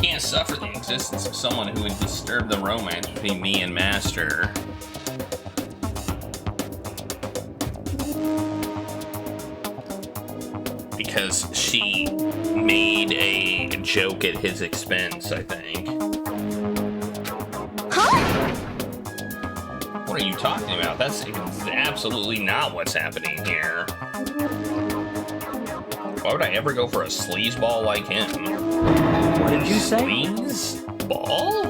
can't suffer the existence of someone who would disturb the romance between me and Master. Because she made a joke at his expense, I think. Huh? What are you talking about? That's absolutely not what's happening here. Why would I ever go for a sleazeball like him? What did you say? Sleazeball?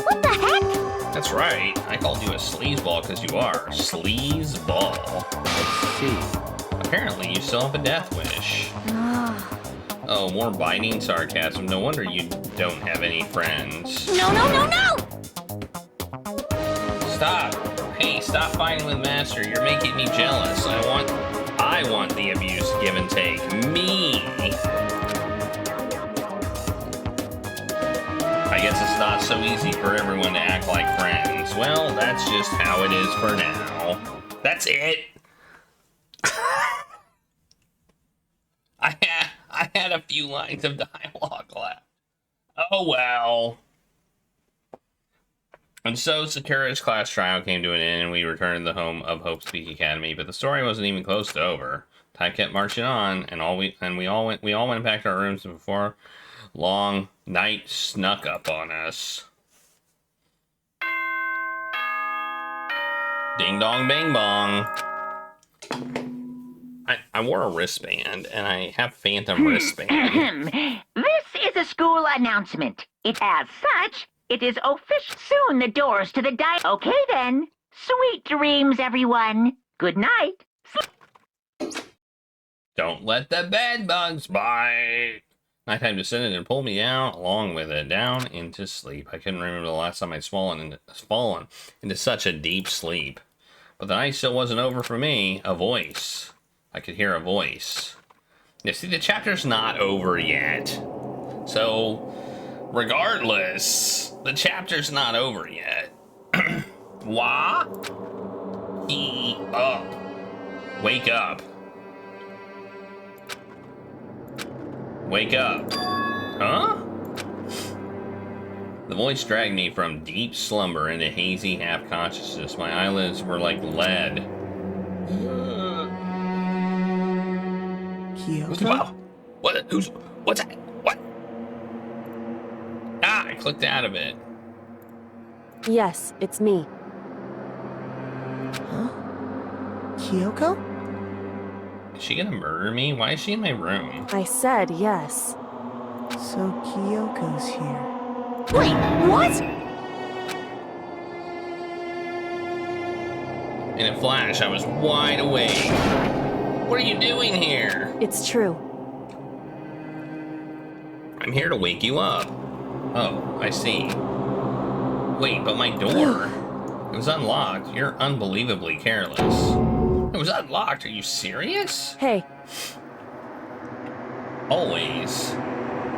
What the heck? That's right. I called you a sleazeball because you are. Sleazeball. Let's see. Apparently, you still have a death wish. Oh, more biting sarcasm. No wonder you don't have any friends. No, no, no, no! Stop. Hey, stop fighting with Master. You're making me jealous. I want the abuse give and take. Me. I guess it's not so easy for everyone to act like friends. Well, that's just how it is for now. That's it. I had a few lines of dialogue left. Oh well. And so Sakura's class trial came to an end, and we returned to the home of Hope's Peak Academy. But the story wasn't even close to over. Time kept marching on, and we all went back to our rooms before long night snuck up on us. Ding dong bang bong. I wore a wristband, and I have phantom wristband. This is a school announcement. As such, it is official. Soon the doors to the Okay then. Sweet dreams, everyone. Good night. Don't let the bed bugs bite. Nighttime descended and pulled me down, along with it, down into sleep. I couldn't remember the last time I'd fallen into such a deep sleep. But the night still wasn't over for me. A voice. I could hear a voice. Yeah, see, the chapter's not over yet. So, regardless, the chapter's not over yet. Wah? He up. Wake up. Wake up. Huh? The voice dragged me from deep slumber into hazy half-consciousness. My eyelids were like lead. Kyoko? What's that? What? Ah, I clicked out of it. Yes, it's me. Huh? Kyoko? Is she gonna murder me? Why is she in my room? I said yes. So Kyoko's here. Wait, what? In a flash, I was wide awake. What are you doing here? It's true. I'm here to wake you up. Oh, I see. Wait, but my door... It was unlocked. You're unbelievably careless. It was unlocked. Are you serious? Hey. Always.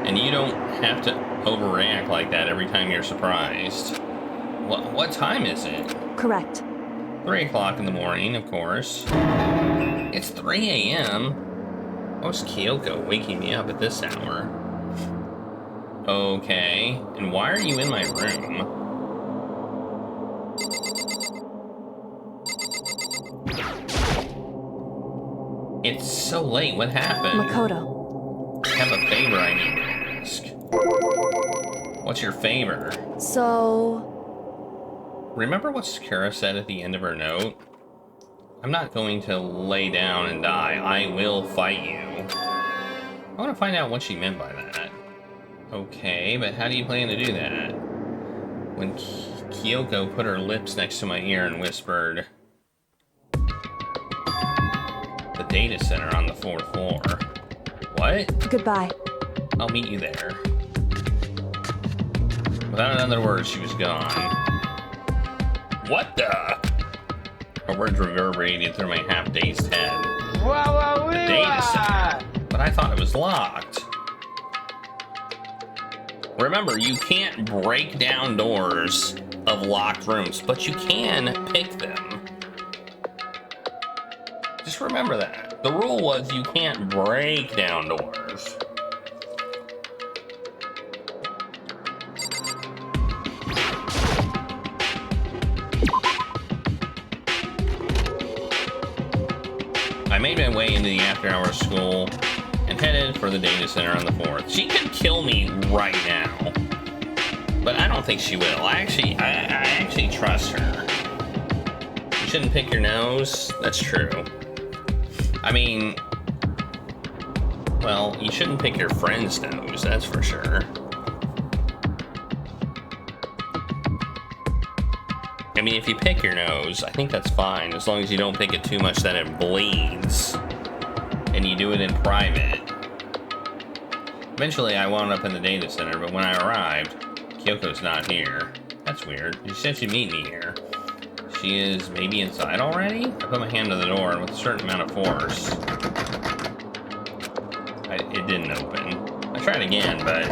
And you don't have to overreact like that every time you're surprised. What time is it? Correct. 3 o'clock in the morning, of course. It's 3 a.m. What's Kyoko waking me up at this hour? Okay. And why are you in my room? It's so late. What happened? Makoto. I have a favor I need to ask. What's your favor? So... Remember what Sakura said at the end of her note? I'm not going to lay down and die. I will fight you. I want to find out what she meant by that. Okay, but how do you plan to do that? When Kyoko put her lips next to my ear and whispered... The data center on the 4th floor. What? Goodbye. I'll meet you there. Without another word, she was gone. What the? Her words reverberated through my half-dazed head. The data center. But I thought it was locked. Remember, you can't break down doors of locked rooms, but you can pick them. Just remember that. The rule was you can't break down doors. way into the after-hours school and headed for the data center on the 4th. She could kill me right now, but I don't think she will. I actually trust her. You shouldn't pick your nose. That's true. I mean, well, you shouldn't pick your friend's nose, that's for sure. I mean, if you pick your nose, I think that's fine, as long as you don't pick it too much that it bleeds, and you do it in private. Eventually, I wound up in the data center, but when I arrived, Kyoko's not here. That's weird. She said she'd meet me here. She is maybe inside already? I put my hand on the door, and with a certain amount of force, it didn't open. I tried again, but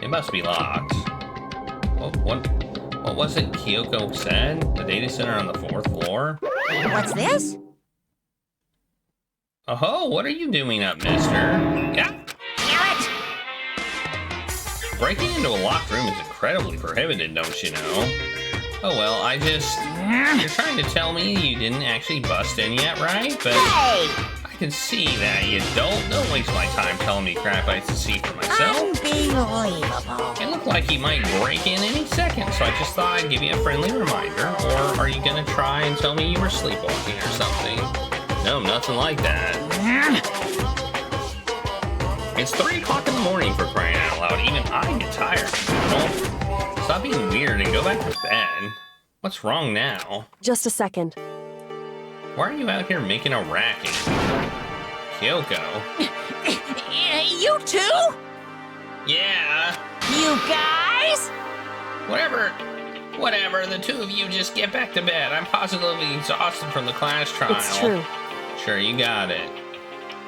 it must be locked. What was it Kyoko said? The data center on the 4th floor? What's this? Oh, what are you doing up, mister? Yeah. Damn it! Breaking into a locked room is incredibly prohibited, don't you know? Oh well, you're trying to tell me you didn't actually bust in yet, right? But Hey! I can see that you don't. Don't waste my time telling me crap I can see for myself. Unbelievable. It looked like he might break in any second, so I just thought I'd give you a friendly reminder. Or are you gonna try and tell me you were sleepwalking or something? No, nothing like that. It's 3 o'clock in the morning, for crying out loud. Even I get tired. Well, stop being weird and go back to bed. What's wrong now? Just a second. Why are you out here making a racket? Kyoko? You too? Yeah. You guys? Whatever, the two of you just get back to bed. I'm positively exhausted from the class trial. It's true. Sure, you got it.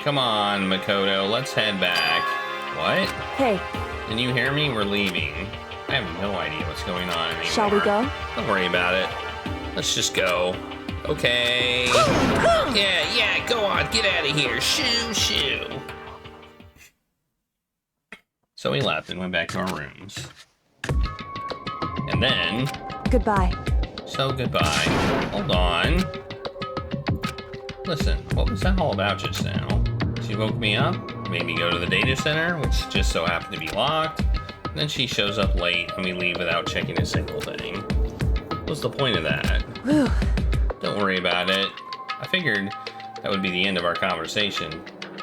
Come on, Makoto, let's head back. What? Hey, Can you hear me? We're leaving. I have no idea what's going on anymore. shall we go? Don't worry about it. Let's just go. Okay. Yeah, go on, get out of here. Shoo. So we left and went back to our rooms. And then... Goodbye. So goodbye. Hold on. Listen, what was that all about just now? She woke me up, made me go to the data center, which just so happened to be locked. And then she shows up late and we leave without checking a single thing. What's the point of that? Whew. Don't worry about it. I figured that would be the end of our conversation,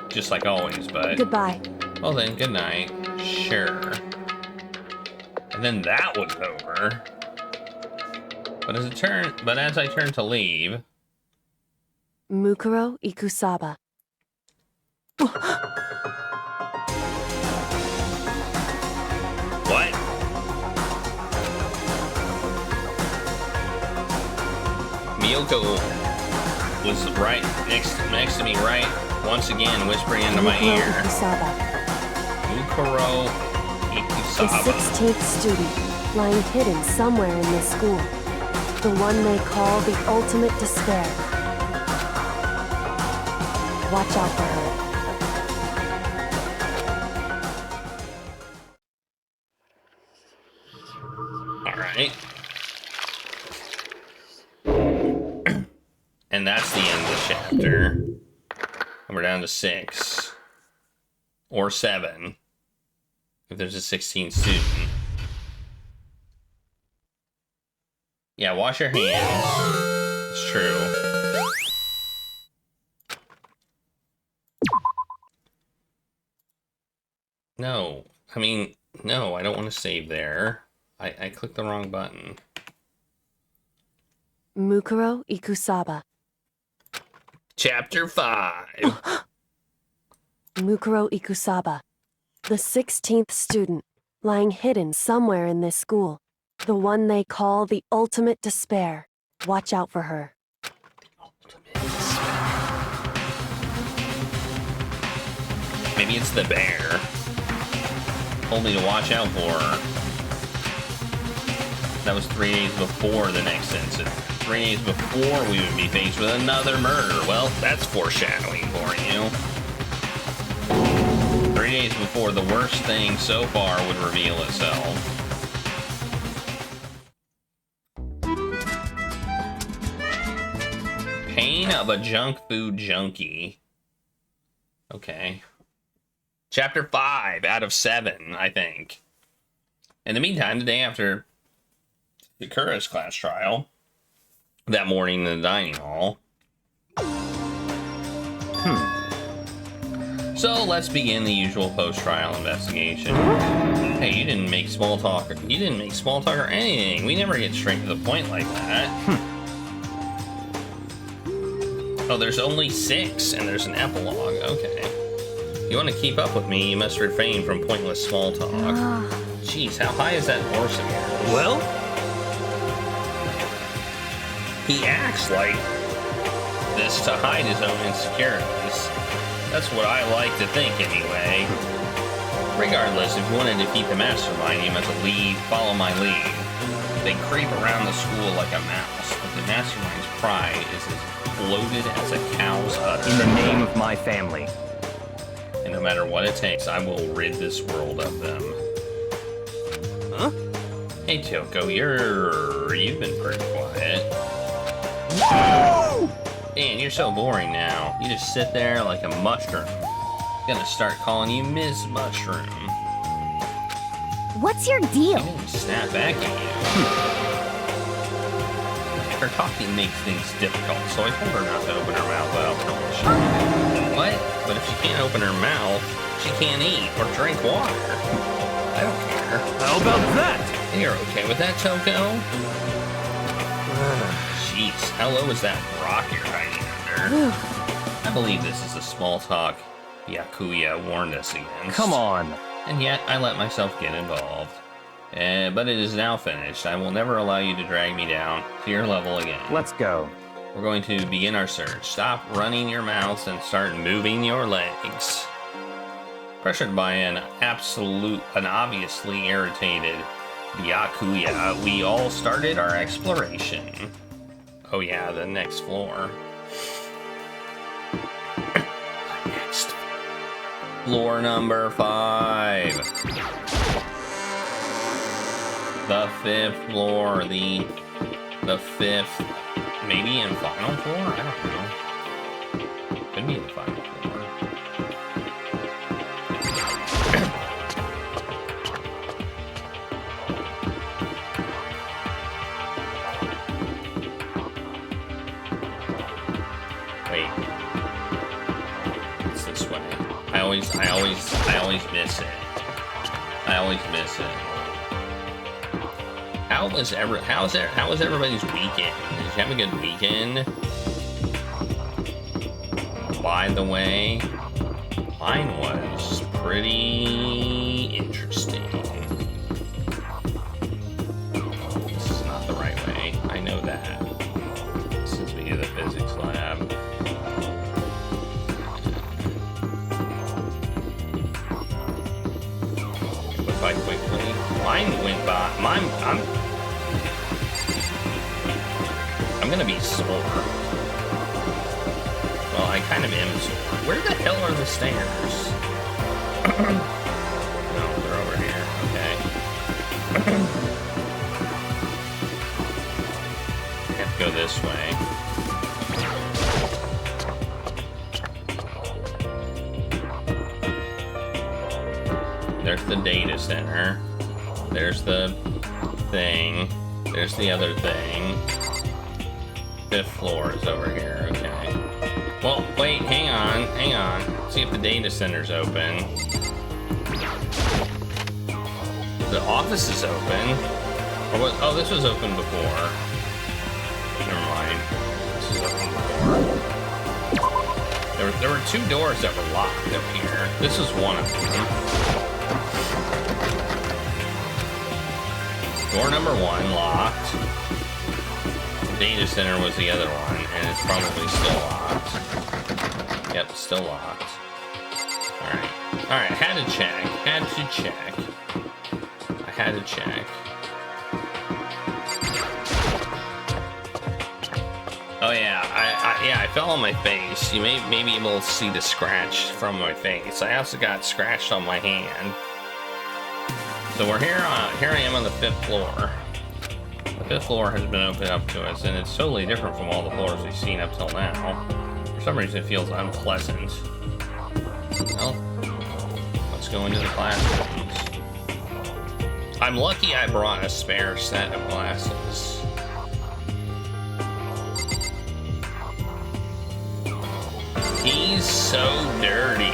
just like always, but... Goodbye. Well then, good night. Sure. And then that was over. But as I turned to leave... Mukuro Ikusaba. What? Miyoko was right next to me, right? Once again, whispering into my Mukuro ear. Ikusaba. Mukuro The Ikusaba. 16th student, lying hidden somewhere in this school. The one they call the ultimate despair. Watch out for her. Alright. And that's the end of the chapter. And we're down to 6. Or 7. If there's a 16th student. Yeah, wash your hands. It's true. No. No, I don't want to save there. I clicked the wrong button. Mukuro Ikusaba. Chapter 5. Mukuro Ikusaba. The 16th student, lying hidden somewhere in this school. The one they call the ultimate despair. Watch out for her. Maybe it's the bear. Told me to watch out for her. That was 3 days before the next incident. 3 days before we would be faced with another murder. Well, that's foreshadowing for you. 3 days before the worst thing so far would reveal itself. Pain of a junk food junkie. Okay. Chapter 5 out of 7, I think. In the meantime, the day after Sakura's class trial, that morning in the dining hall. So let's begin the usual post-trial investigation. Hey, you didn't make small talk. You didn't make small talk or anything. We never get straight to the point like that. Oh, there's only 6, and there's an epilogue. Okay. If you want to keep up with me, you must refrain from pointless small talk. Jeez, how high is that horse of yours? Well? He acts like this to hide his own insecurities. That's what I like to think, anyway. Regardless, if you want to defeat the mastermind, you must follow my lead. They creep around the school like a mouse, but the mastermind's pride is as bloated as a cow's udder. In the name of my family. And no matter what it takes, I will rid this world of them. Huh? Hey, Toko, you've been pretty quiet. Whoa! Man, you're so boring now. You just sit there like a mushroom. Gonna start calling you Ms. Mushroom. What's your deal? I didn't snap back at you. Her talking makes things difficult, so I told her not to open her mouth without permission. What? But if she can't open her mouth, she can't eat or drink water. I don't care. How about that? You're okay with that, Toko? Jeez, how low is that rock you're hiding under? I believe this is a small talk Yakuya warned us against. Come on. And yet, I let myself get involved. But it is now finished. I will never allow you to drag me down to your level again. Let's go. We're going to begin our search. Stop running your mouths and start moving your legs. Pressured by an obviously irritated Yakuya, we all started our exploration. Oh yeah, the next floor. Next. Floor number 5. The 5th floor, the 5th, maybe in final floor? I don't know. Could be in the final floor. Wait. It's this way. I always miss it. I always miss it. How was everybody's weekend? Did you have a good weekend? By the way, mine was pretty interesting. This is not the right way. I know that. Since we do the physics lab. Went by quickly. Mine went by. I'm gonna be sore. Well, I kind of am sore. Where the hell are the stairs? No, they're over here. Okay. I have to go this way. There's the data center. There's the thing. There's the other thing. 5th floor is over here. Okay. Well, wait, hang on. See if the data center's open. The office is open. Or what? Oh, this was open before. Never mind. This was open before. There were 2 doors that were locked up here. This is one of them. Door number 1 locked. The data center was the other one, and it's probably still locked. Yep, still locked. Alright, had to check. I had to check. Oh yeah, I fell on my face. You may be able to see the scratch from my face. I also got scratched on my hand. So we're here I am on the 5th floor. The The 5th floor has been opened up to us, and it's totally different from all the floors we've seen up till now. For some reason, it feels unpleasant. Well, let's go into the classrooms. I'm lucky I brought a spare set of glasses. He's so dirty.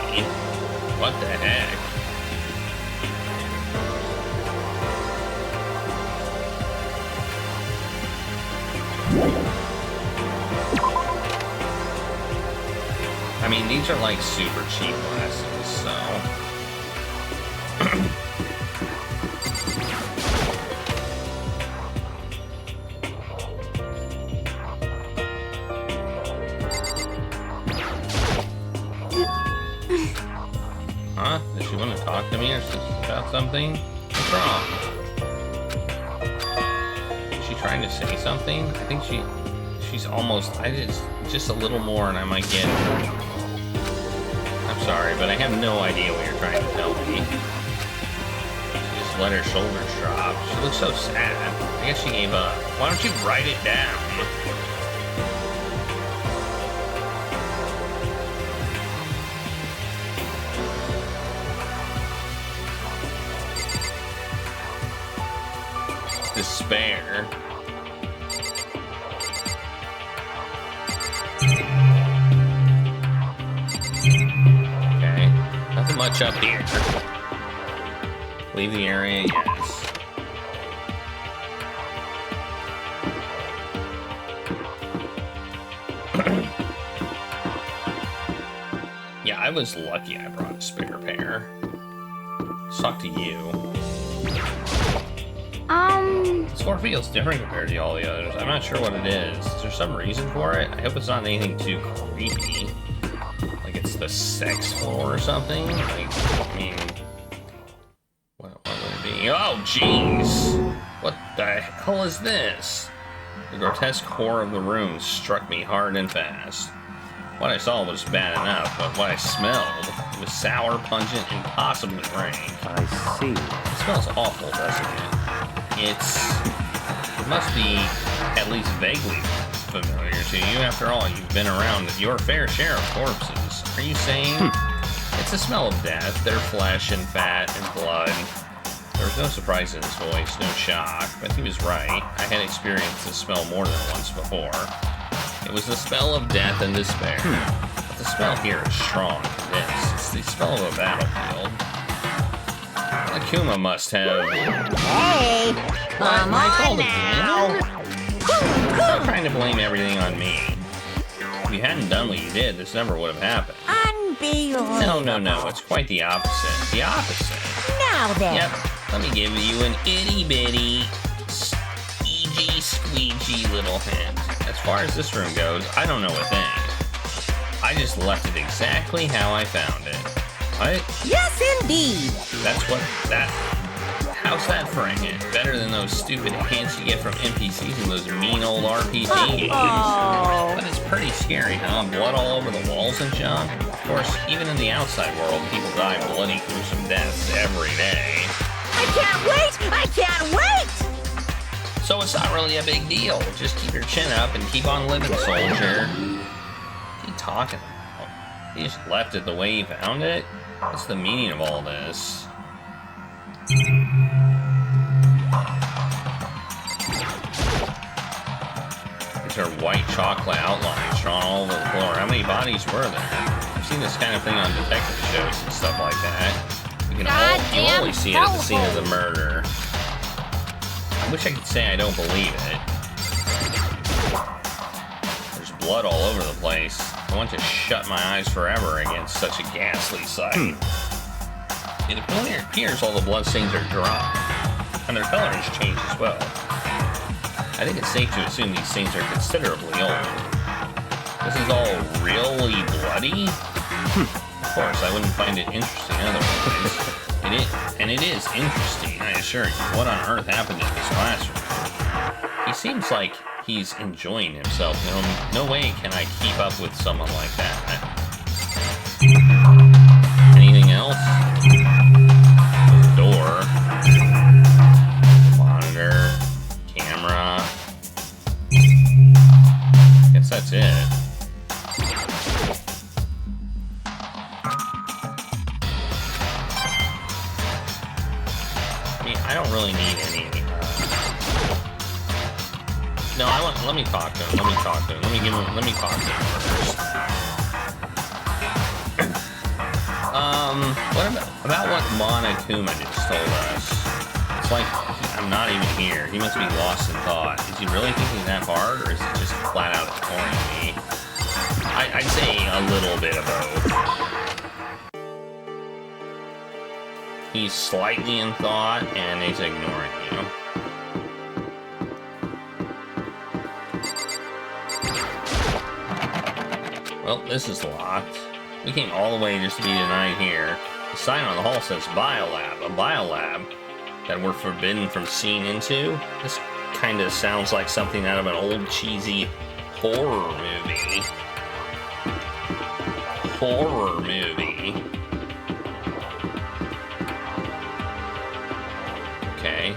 What the heck? I mean, these are like super cheap glasses, so... Huh? Does she want to talk to me or about something? What's wrong? Is she trying to say something? I think she's almost... just a little more and I might get... I'm sorry, but I have no idea what you're trying to tell me. She just let her shoulders drop. She looks so sad. I guess she gave up. Why don't you write it down? Despair. Okay, nothing much up here. Leave the area, yes. Yeah, I was lucky I brought a spare pair. Let's talk to you. This floor feels different compared to all the others. I'm not sure what it is. Is there some reason for it? I hope it's not anything too creepy. Like it's the sex floor or something? Like, I mean... What would it be? Oh, jeez! What the hell is this? The grotesque horror of the room struck me hard and fast. What I saw was bad enough, but what I smelled was sour, pungent, and possibly rank. I see. It smells awful, doesn't it? It must be at least vaguely familiar to you. After all, you've been around your fair share of corpses. Are you saying it's the smell of death, their flesh and fat and blood? There was no surprise in his voice, no shock, but he was right. I had experienced this smell more than once before. It was the smell of death and despair. But the smell here is strong and dense. It's the smell of a battlefield. Akuma must have... Hey, come on now. Stop trying to blame everything on me. If you hadn't done what you did, this never would have happened. Unbelievable. No. It's quite the opposite. The opposite. Now then. Yep. Let me give you an itty-bitty, squeegee little hint. As far as this room goes, I don't know a thing. I just left it exactly how I found it. What? Yes, indeed. How's that for a hint? Better than those stupid hints you get from NPCs in those mean old RPG games. But it's pretty scary, huh? Blood all over the walls and junk. Of course, even in the outside world, people die bloody, gruesome deaths every day. I can't wait! I can't wait! So it's not really a big deal. Just keep your chin up and keep on living, soldier. What are you talking about? You just left it the way you found it? What's the meaning of all this? These are white chocolate outlines drawn all over the floor. How many bodies were there? I've seen this kind of thing on detective shows and stuff like that. You always see it at the scene of the murder. I wish I could say I don't believe it. There's blood all over the place. I want to shut my eyes forever against such a ghastly sight. It appears all the bloodstains are dry, and their color has changed as well. I think it's safe to assume these stains are considerably old. This is all really bloody? Of course, I wouldn't find it interesting otherwise. It is interesting, I assure you. What on earth happened in this classroom? He seems like he's enjoying himself. No way can I keep up with someone like that. Anything else? Door. Monitor. Camera. I don't really need any. No, let me talk to him. Let me talk to him. Let me talk to him first. What about what Monokuma just told us? It's like, I'm not even here. He must be lost in thought. Is he really thinking that hard, or is he just flat out ignoring me? I'd say a little bit of both. He's slightly in thought, and he's ignoring you. Well, this is locked. We came all the way just to be denied here. The sign on the hall says biolab. A biolab that we're forbidden from seeing into? This kind of sounds like something out of an old cheesy horror movie. Horror movie. Okay.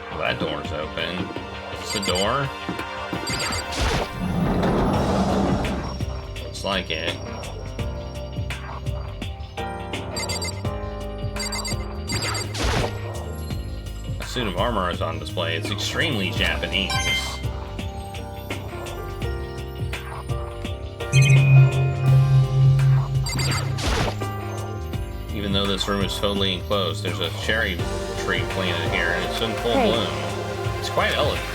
Well, that door's open. Is this a door? Looks like it. A suit of armor is on display. It's extremely Japanese. Even though this room is totally enclosed, there's a cherry tree planted here, and it's in full bloom. It's quite elegant.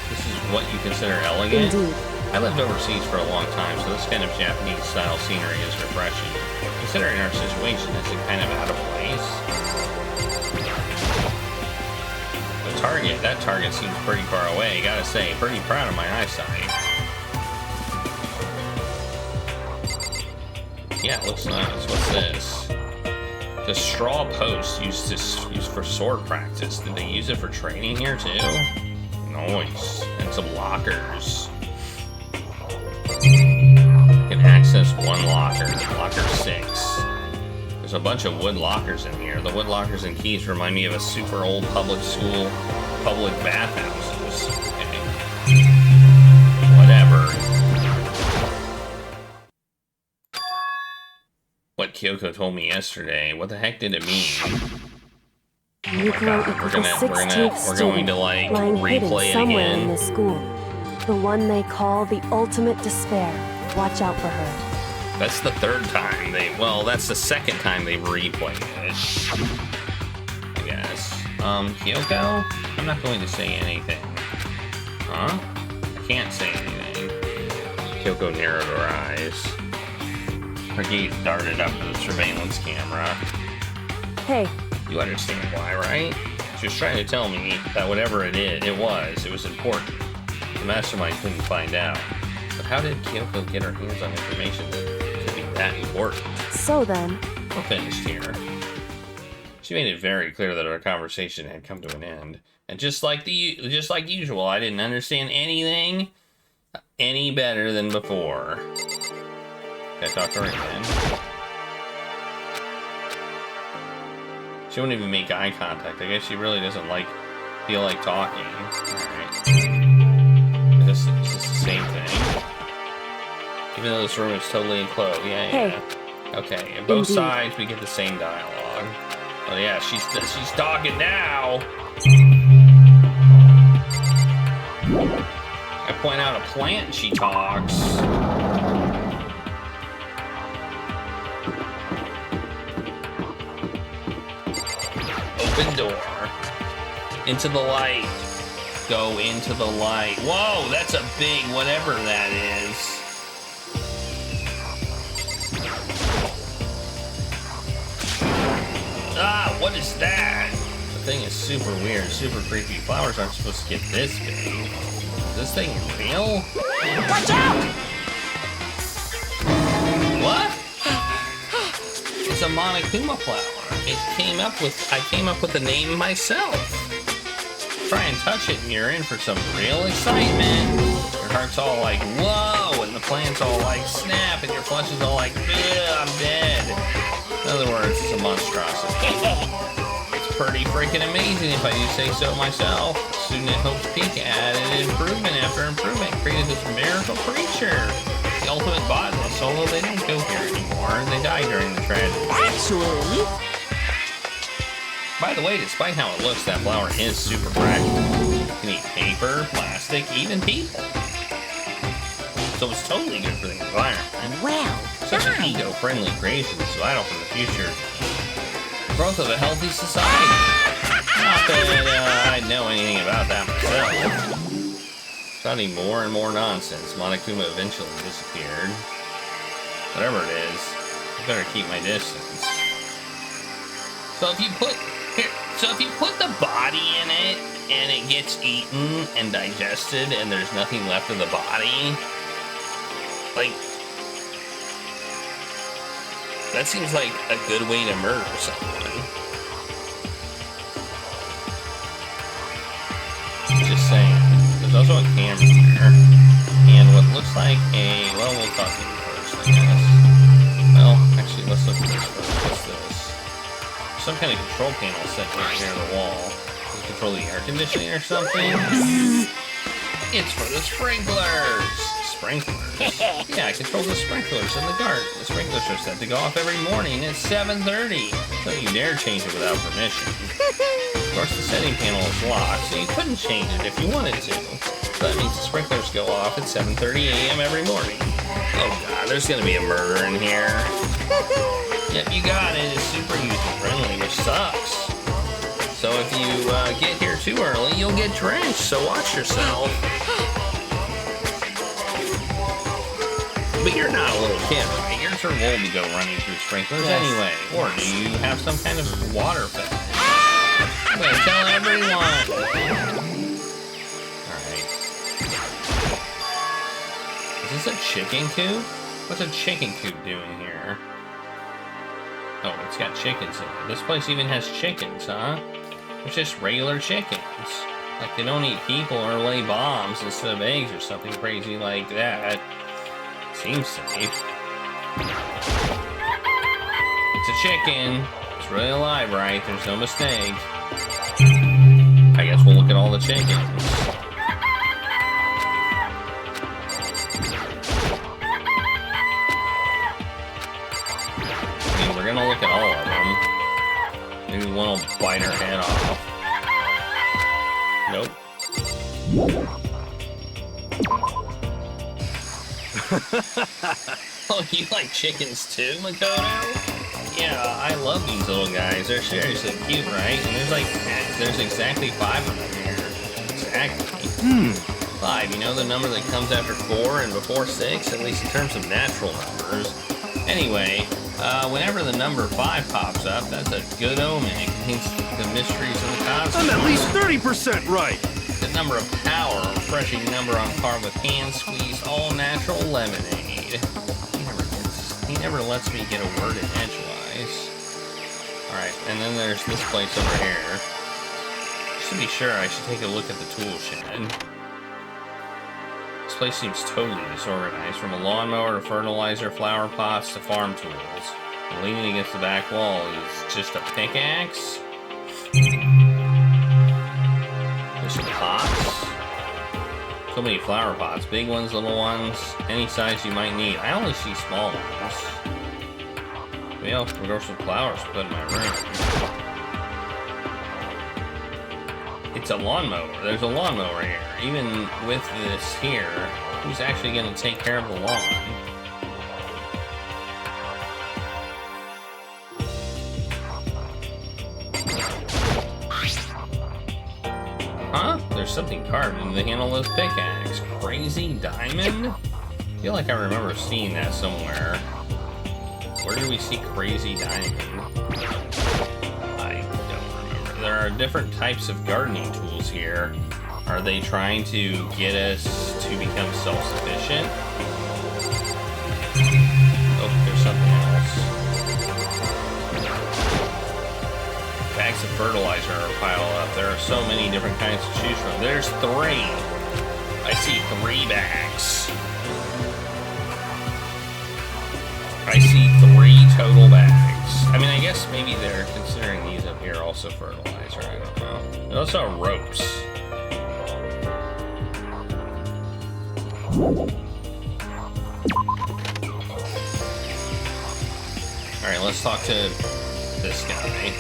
This is what you consider elegant? Indeed. I lived overseas for a long time, so this kind of Japanese-style scenery is refreshing. Considering our situation, is it kind of out of place? That target seems pretty far away. Gotta say, pretty proud of my eyesight. Yeah, it looks nice. What's this? The straw post used for sword practice. Did they use it for training here too? Nice. And some lockers. I can access one locker. Locker 6. There's a bunch of wood lockers in here. The wood lockers and keys remind me of a super old public school, public bathhouses. Okay. Whatever. What Kyoko told me yesterday. What the heck did it mean? Yukiro equals the 16th we're going to like lying hidden replay it somewhere in again. the school. The one they call the ultimate despair. Watch out for her. That's the third time that's the second time they've replayed it. I guess. Kyoko? I'm not going to say anything. Huh? I can't say anything. Kyoko narrowed her eyes. Her gaze darted up to the surveillance camera. Hey, You understand why, right? She was trying to tell me that whatever it was important. The mastermind couldn't find out. But how did Kyoko get her hands on information that could be that important? so then, We're finished here. She made it very clear that our conversation had come to an end. And just like usual, I didn't understand anything any better than before. Can I talk to her again? She won't even make eye contact. I guess she really doesn't feel like talking. Alright. Is this the same thing? Even though this room is totally enclosed. Yeah. Hey. Okay, and both Indeed. sides we get the same dialogue. Oh yeah, she's talking now. I point out a plant, she talks. Open door. Into the light. Go into the light. Whoa, that's a big whatever that is. Ah, what is that? The thing is super weird, super creepy. Flowers aren't supposed to get this big. Is this thing real? Watch out! What? It's a Monokuma flower. I came up with the name myself. Try and touch it and you're in for some real excitement. Your heart's all like, whoa, and the plant's all like, snap, and your flesh is all like, ugh, I'm dead. In other words, it's a monstrosity. It's pretty freaking amazing if I do say so myself. Student at Hope's Peak added improvement after improvement, created this miracle creature. The ultimate botanist, although they don't go here anymore. flower. They died during the tragedy. Actually, By the way, despite how it looks, that flower is super practical. You can eat paper, plastic, even people. So it's totally good for the environment. well Such an done. eco-friendly creation is vital for the future growth of a healthy society. Not that I know anything about that myself. Sounding more and more nonsense, Monokuma eventually disappeared. Whatever it is, I better keep my distance. So if you put the body in it and it gets eaten and digested and there's nothing left of the body, like, that seems like a good way to murder someone. Just saying. There's also a camera there. And what looks like a... Well, we'll talk to you first, I guess. Well, actually, let's look at this first. What's this? Some kind of control panel set right near the wall. Does it control the air conditioning or something? It's for the sprinklers! Sprinklers? Yeah, I control the sprinklers in the garden. The sprinklers are set to go off every morning at 7:30. Don't you dare change it without permission. Of course, the setting panel is locked, so you couldn't change it if you wanted to. So that means the sprinklers go off at 7:30 a.m. every morning. Oh god, there's gonna be a murder in here. Yep, you got it. It's super user-friendly, which sucks. So if you get here too early, you'll get drenched, so watch yourself. But you're not a little kid, right? You're too old to go running through sprinklers anyway. Or do you have some kind of water fetish? I'm gonna tell everyone! Alright. Is this a chicken coop? What's a chicken coop doing here? Oh, it's got chickens in it. This place even has chickens, huh? It's just regular chickens. Like they don't eat people or lay bombs instead of eggs or something crazy like that. Seems safe. It's a chicken. It's really alive, right? There's no mistake. I guess we'll look at all the chickens. I mean, we're gonna look at all of them. Maybe one will bite her head off. Nope. Oh, you like chickens too, Makoto? Yeah, I love these little guys. They're seriously cute, right? And there's exactly 5 of them here. Exactly. 5, you know the number that comes after 4 and before 6? At least in terms of natural numbers. Anyway, whenever the number 5 pops up, that's a good omen. It contains the mysteries of the cosmos. I'm at least 30% right. The number of power, a refreshing number on par with hand-squeezed, all-natural lemonade. He never lets me get a word in edgewise. Alright, and then there's this place over here. Just to be sure, I should take a look at the tool shed. This place seems totally disorganized, from a lawnmower to fertilizer, flower pots to farm tools. And leaning against the back wall is just a pickaxe. There's some pots. So many flower pots, big ones, little ones, any size you might need. I only see small ones. Maybe I'll grow some flowers to put in my room. It's a lawnmower. There's a lawnmower here. Even with this here, who's actually going to take care of the lawn? Huh? There's something carved into the handle of this pickaxe. Crazy diamond? I feel like I remember seeing that somewhere. Where did we see crazy diamond? I don't remember. There are different types of gardening tools here. Are they trying to get us to become self-sufficient? Oh, there's something else. Bags of fertilizer are piled up. There are so many different kinds to choose from. There's 3. I see 3 bags. I see 3 total bags. I mean, I guess maybe they're considering these up here also fertilizer. I don't know. There's also ropes. Alright, let's talk to this guy.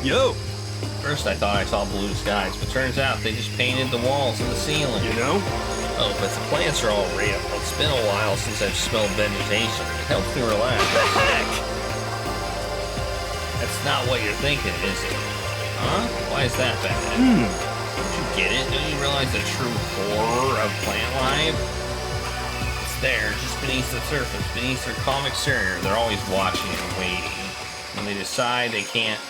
Yo, First I thought I saw blue skies, but turns out they just painted the walls and the ceiling. you know? Oh, but the plants are all real. It's been a while since I've smelled vegetation. It helps me relax. What the heck? That's not what you're thinking, is it? Huh? Why is that bad? Don't you get it? Don't you realize the true horror of plant life? It's there, just beneath the surface, beneath their calm exterior. They're always watching and waiting. When they decide they can't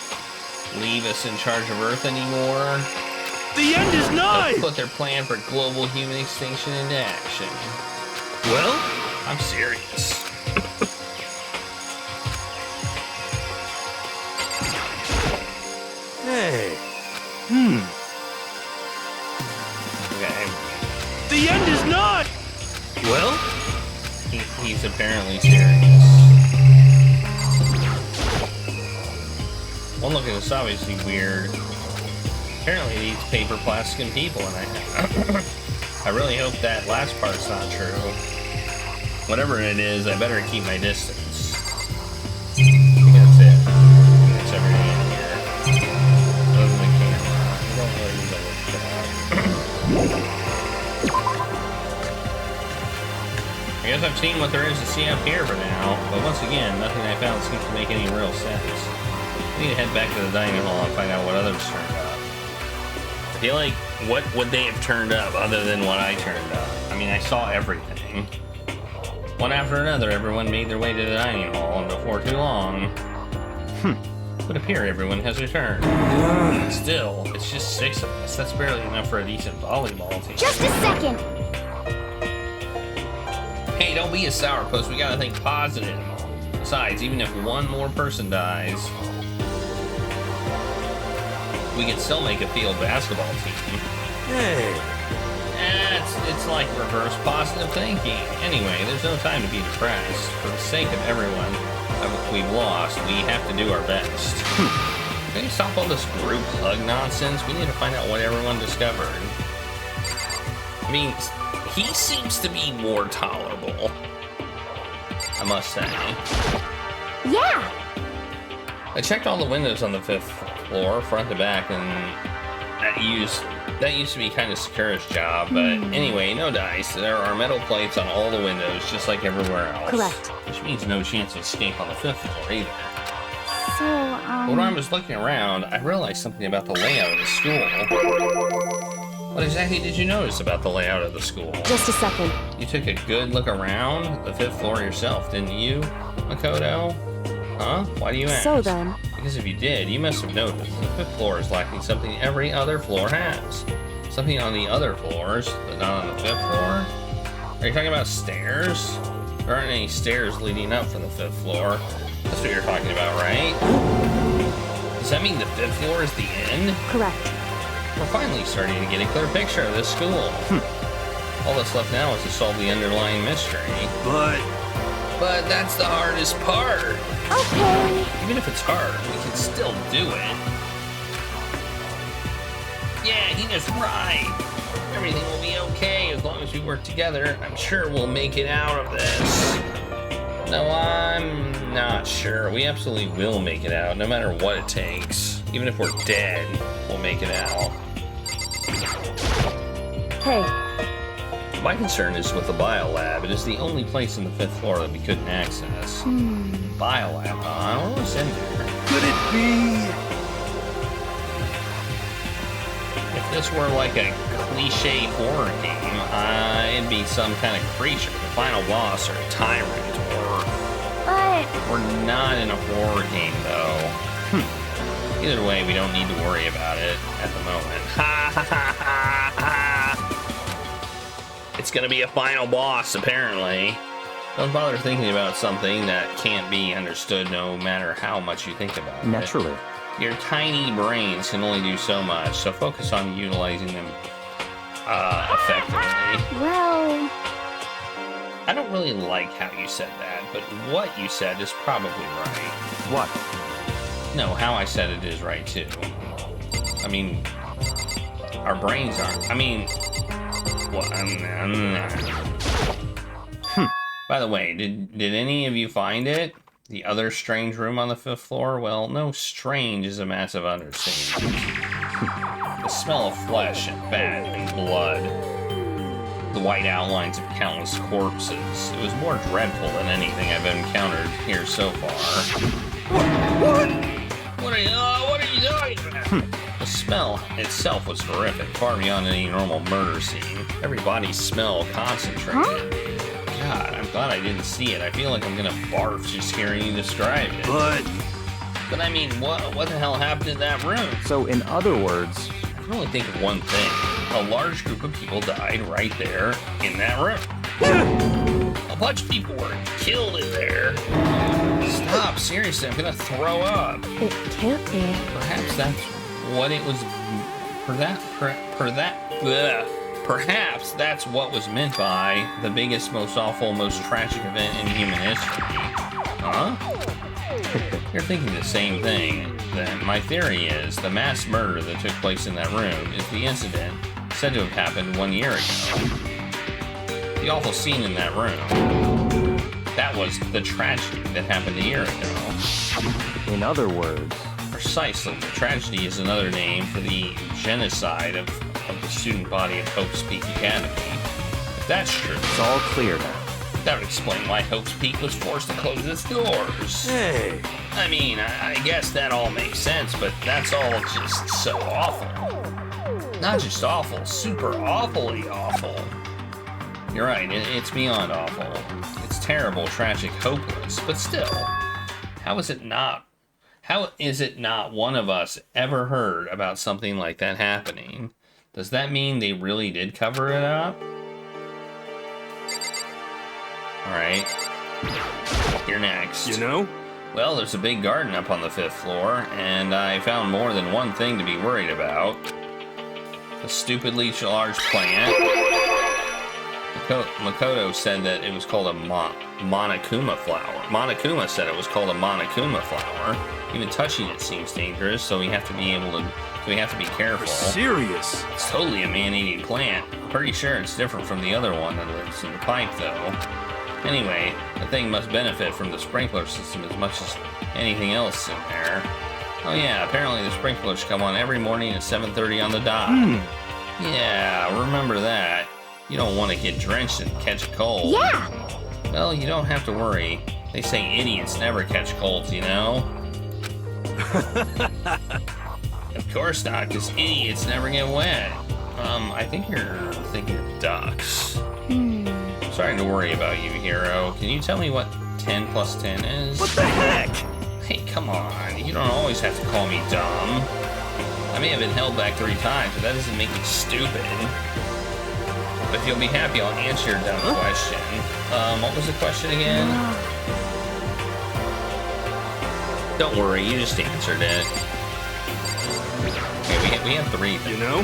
leave us in charge of Earth anymore, The end is nigh! they'll put their plan for global human extinction into action. Well, I'm serious. hey. Okay. The end is nigh! Well, He's apparently serious. One look at this obviously weird. Apparently he eats paper, plastic, and people, and I really hope that last part's not true. Whatever it is, I better keep my distance. I think that's it. That's everything in here. Other than the camera. I don't really need to look for that. I guess I've seen what there is to see up here for now, but once again, nothing I found seems to make any real sense. I need to head back to the dining hall and find out what others turned up. I feel like, what would they have turned up other than what I turned up? I mean, I saw everything. One after another, everyone made their way to the dining hall, and before too long, it would appear everyone has returned. Still, it's just 6 of us. That's barely enough for a decent volleyball team. Just a second. Hey, don't be a sourpuss. We gotta think positive. Besides, even if one more person dies, we can still make a field basketball team. hey. It's like reverse positive thinking. Anyway, there's no time to be depressed. For the sake of everyone we've lost, we have to do our best. Can you stop all this group hug nonsense? We need to find out what everyone discovered. I mean, he seems to be more tolerable, I must say. Yeah. I checked all the windows on the 5th floor, front to back, and that used to be kind of Sakura's job, but anyway, no dice. There are metal plates on all the windows, just like everywhere else. Correct. Which means no chance of escape on the 5th floor either. So, When I was looking around, I realized something about the layout of the school. What exactly did you notice about the layout of the school? Just a second. You took a good look around the 5th floor yourself, didn't you, Makoto? Huh? Why do you ask? So then, Because if you did, you must have noticed the 5th floor is lacking something every other floor has. Something on the other floors, but not on the 5th floor? Are you talking about stairs? There aren't any stairs leading up from the 5th floor. That's what you're talking about, right? Does that mean the 5th floor is the end? correct. We're finally starting to get a clear picture of this school. All that's left now is to solve the underlying mystery. But But that's the hardest part. okay. Even if it's hard, we can still do it. Yeah, he was right. Everything will be okay as long as we work together. I'm sure we'll make it out of this. No, I'm not sure. We absolutely will make it out, no matter what it takes. Even if we're dead, we'll make it out. Hey, My concern is with the biolab. It is the only place in the 5th floor that we couldn't access. Biolab, huh? I don't know what's in there. could it be? If this were like a cliche horror game, it'd be some kind of creature, the final boss or a tyrant, or... But We're not in a horror game, though. Either way, we don't need to worry about it at the moment. Ha ha ha ha ha! It's gonna be a final boss, apparently. Don't bother thinking about something that can't be understood no matter how much you think about it. Naturally. Your tiny brains can only do so much, so focus on utilizing them effectively. well, I don't really like how you said that, but what you said is probably right. What? No, how I said it is right too. I mean, our brains aren't. I mean, well, By the way, did any of you find it? The other strange room on the 5th floor? Well, no, strange is a massive understatement. The smell of flesh and fat and blood. The white outlines of countless corpses. It was more dreadful than anything I've encountered here so far. What are you talking about? The smell itself was horrific, far beyond any normal murder scene. Every body's smell concentrated. God, I'm glad I didn't see it. I feel like I'm gonna barf just hearing you describe it. But I mean, what the hell happened in that room? So, in other words, I can only think of one thing. A large group of people died right there in that room. A bunch of people were killed in there. Stop, seriously, I'm gonna throw up. It can't be. Perhaps that's what it was. Perhaps that's what was meant by the biggest, most awful, most tragic event in human history. Huh? You're thinking the same thing. Then my theory is the mass murder that took place in that room is the incident said to have happened 1 year ago. The awful scene in that room. That was the tragedy that happened a year ago. in other words, Precisely. The tragedy is another name for the genocide of the student body of Hope's Peak Academy. If that's true, it's all clear now. that would explain why Hope's Peak was forced to close its doors. Hey, I mean, I guess that all makes sense, but that's all just so awful. Not just awful, super awfully awful. You're right, it's beyond awful. It's terrible, tragic, hopeless, but still, how is it not one of us ever heard about something like that happening? Does that mean they really did cover it up? Alright. You're next. you know? Well, there's a big garden up on the 5th floor, and I found more than one thing to be worried about. The stupidly large plant. Makoto said that it was called a Monokuma flower. Monokuma said it was called a Monokuma flower. Even touching it seems dangerous, so we have to be careful. Serious. It's totally a man-eating plant. I'm pretty sure it's different from the other one that lives in the pipe, though. Anyway, the thing must benefit from the sprinkler system as much as anything else in there. Oh yeah, apparently the sprinklers come on every morning at 7:30 on the dot. Yeah, remember that. You don't want to get drenched and catch a cold. Yeah. Well, you don't have to worry. They say idiots never catch colds, you know? Of course not, because idiots never get wet. I think you're thinking of ducks. Sorry to worry about you, hero. Can you tell me what 10 plus 10 is? What the heck? Hey, come on. You don't always have to call me dumb. I may have been held back 3 times, but that doesn't make me stupid. But if you'll be happy, I'll answer your dumb question. What was the question again? Don't worry, you just answered it. Okay, we have 3 things. You know?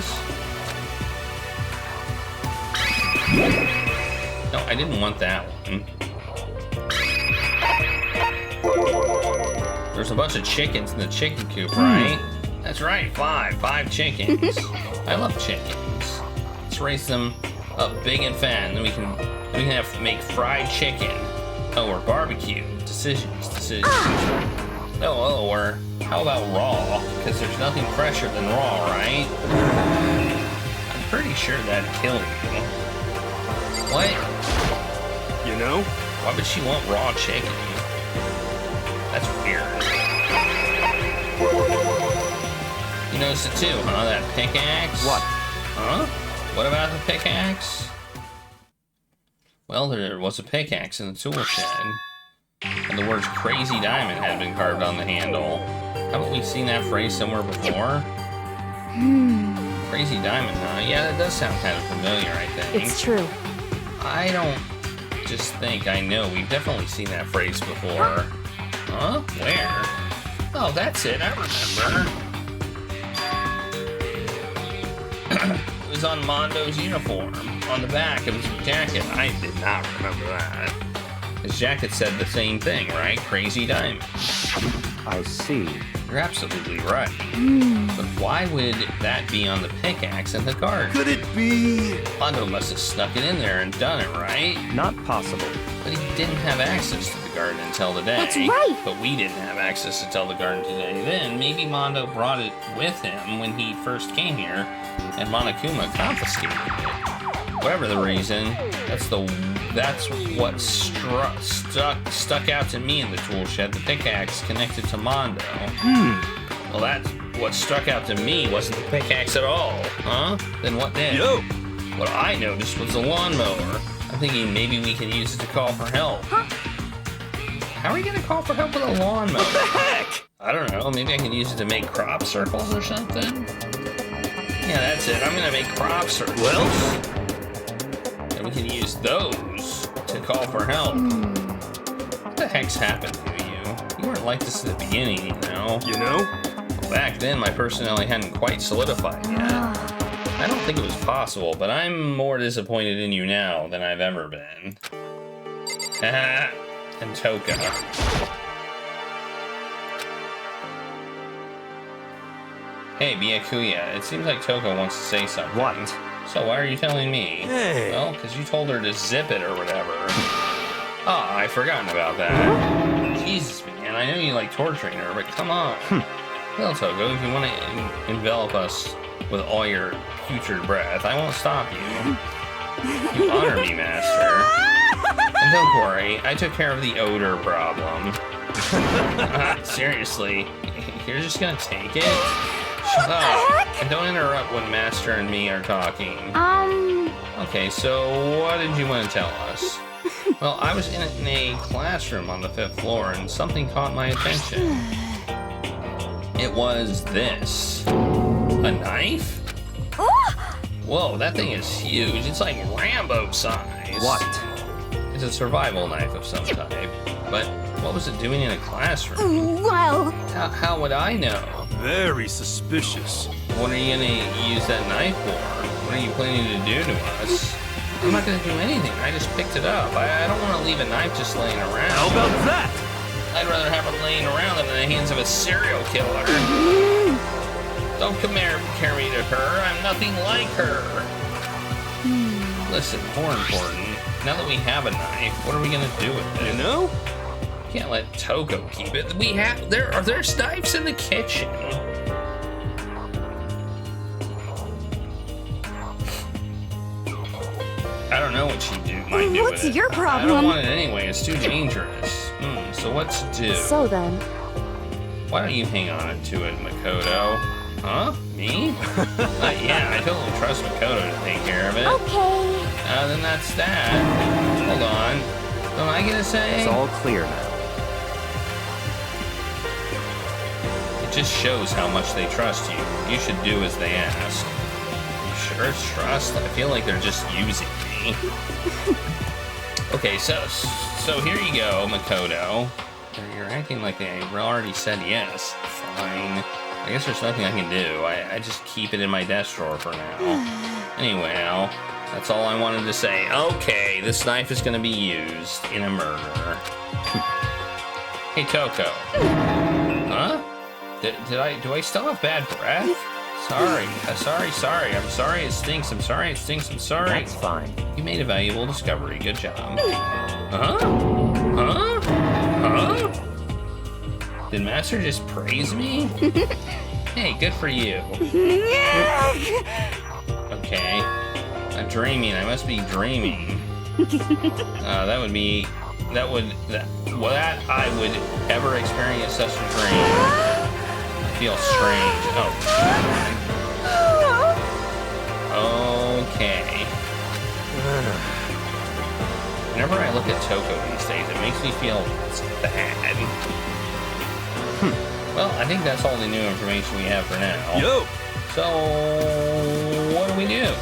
No, I didn't want that one. There's a bunch of chickens in the chicken coop, right? That's right, 5 chickens. I love chickens. Let's raise them up big and fat, and then we can make fried chicken. Oh, or barbecue. Decisions. Or how about raw? Because there's nothing fresher than raw, right? I'm pretty sure that'd kill you. What? You know? Why would she want raw chicken? That's weird. You noticed it too, huh? That pickaxe? What? Huh? What about the pickaxe? Well, there was a pickaxe in the tool shed. And the words Crazy Diamond had been carved on the handle. Haven't we seen that phrase somewhere before? Crazy Diamond, huh? Yeah, that does sound kind of familiar, I think. It's true. I don't just think I know. We've definitely seen that phrase before. Huh? Where? Oh, that's it. I remember. It was on Mondo's uniform. On the back of his jacket. I did not remember that. His jacket said the same thing, right? Crazy Diamond. I see. You're absolutely right. But why would that be on the pickaxe in the garden? Could it be? Mondo must have snuck it in there and done it, right? Not possible. But he didn't have access to the garden until today. That's right. But we didn't have access to the garden today. Then maybe Mondo brought it with him when he first came here, and Monokuma confiscated it. Whatever the reason, that's what stuck out to me in the tool shed. The pickaxe connected to Mondo. Well, that's what struck out to me wasn't the pickaxe at all, huh? Then what did? Yo! What I noticed was the lawnmower. I'm thinking maybe we can use it to call for help. How are you gonna call for help with a lawnmower? What the heck? I don't know. Maybe I can use it to make crop circles or something. Yeah, that's it. I'm gonna make crop circles. Well? And we can use those to call for help. What the heck's happened to you? You weren't like this at the beginning, you know? You know? Back then, my personality hadn't quite solidified yet. I don't think it was possible, but I'm more disappointed in you now than I've ever been. And Toka. Hey, Byakuya, it seems like Toka wants to say something. What? So why are you telling me? Hey. Well, because you told her to zip it or whatever. Ah, I've forgotten about that. Jesus, man, I know you like torturing her, but come on. Well, Togo, if you want to envelop us with all your putrid breath, I won't stop you. You honor me, Master. And don't worry, I took care of the odor problem. Seriously, you're just gonna take it? Shut up. And don't interrupt when Master and me are talking. Okay, so what did you want to tell us? Well, I was in a classroom on the 5th floor and something caught my attention. It was this. A knife? Whoa, that thing is huge. It's like Rambo size. What? It's a survival knife of some type. But what was it doing in a classroom? Well, How would I know? Very suspicious. What are you gonna use that knife for? What are you planning to do to us? I'm not gonna do anything. I just picked it up. I don't want to leave a knife just laying around. How about that? I'd rather have it laying around than in the hands of a serial killer. Don't compare me to her. I'm nothing like her. Listen, more important, now that we have a knife, what are we gonna do with it? You know? Can't let Toko keep it. There's knives in the kitchen. I don't know what she'd might do what's with it. your I problem? don't want it anyway. It's too dangerous. So what to do? So then, Why don't you hang on to it, Makoto? Huh? Me? Yeah, I totally trust Makoto to take care of it. okay. Then that's that. Hold on. Don't I get a say? It's all clear now. It just shows how much they trust you. You should do as they ask. You sure it's trust? I feel like they're just using me. Okay, so here you go, Makoto. You're acting like I already said yes. Fine. I guess there's nothing I can do. I just keep it in my desk drawer for now. Anyway, that's all I wanted to say. Okay, this knife is going to be used in a murder. Hey, Toko. Huh? Do I still have bad breath? Sorry. I'm sorry it stinks. I'm sorry it stinks. I'm sorry. That's fine. You made a valuable discovery. Good job. Huh? Did Master just praise me? Hey, good for you. Okay. I'm dreaming. I must be dreaming. That I would ever experience such a dream. I feel strange. Oh. Okay. Whenever I look at Toko these days, it makes me feel bad. Well, I think that's all the new information we have for now. Yo! So, what do we do?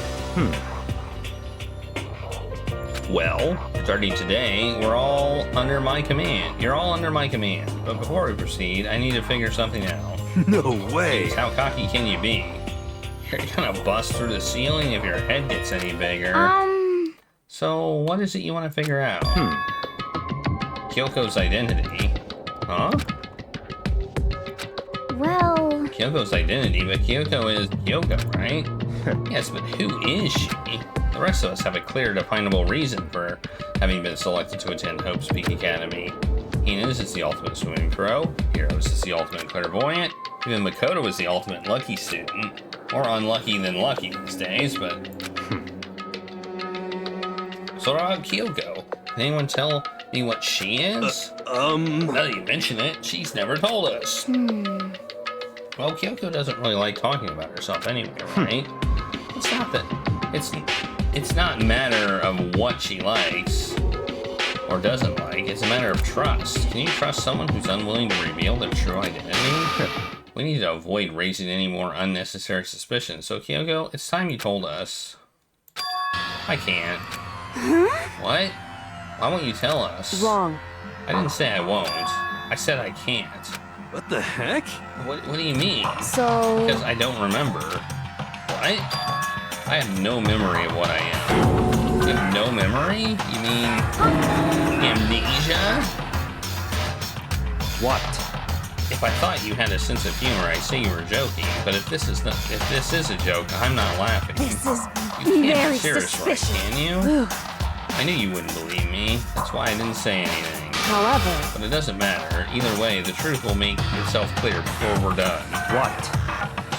Well, starting today, we're all under my command. You're all under my command. But before we proceed, I need to figure something out. No way! Jeez, how cocky can you be? You're gonna bust through the ceiling if your head gets any bigger. So, what is it you want to figure out? Kyoko's identity. Huh? Well, Kyoko's identity, but Kyoko is Kyoko, right? Yes, but who is she? The rest of us have a clear, definable reason for having been selected to attend Hope's Peak Academy. Hina's is the ultimate swimming pro, Hiro's is the ultimate clairvoyant, even Makoto is the ultimate lucky student. More unlucky than lucky these days, but... So what about Kyoko? Can anyone tell me what she is? Now that you mention it, she's never told us. Well, Kyoko doesn't really like talking about herself anyway, right? It's not that... It's not a matter of what she likes or doesn't like. It's a matter of trust. Can you trust someone who's unwilling to reveal their true identity? We need to avoid raising any more unnecessary suspicions. So, Kyoko, it's time you told us. I can't. What? Why won't you tell us? Wrong. I didn't say I won't. I said I can't. What the heck? What do you mean? So... Because I don't remember. What? I have no memory of what I am. You have no memory? You mean amnesia? What? If I thought you had a sense of humor, I'd say you were joking. But if this is a joke, I'm not laughing. this is You can't very be serious, suspicious. right? Can you? I knew you wouldn't believe me. That's why I didn't say anything. However... But it doesn't matter. Either way, the truth will make itself clear before we're done. What?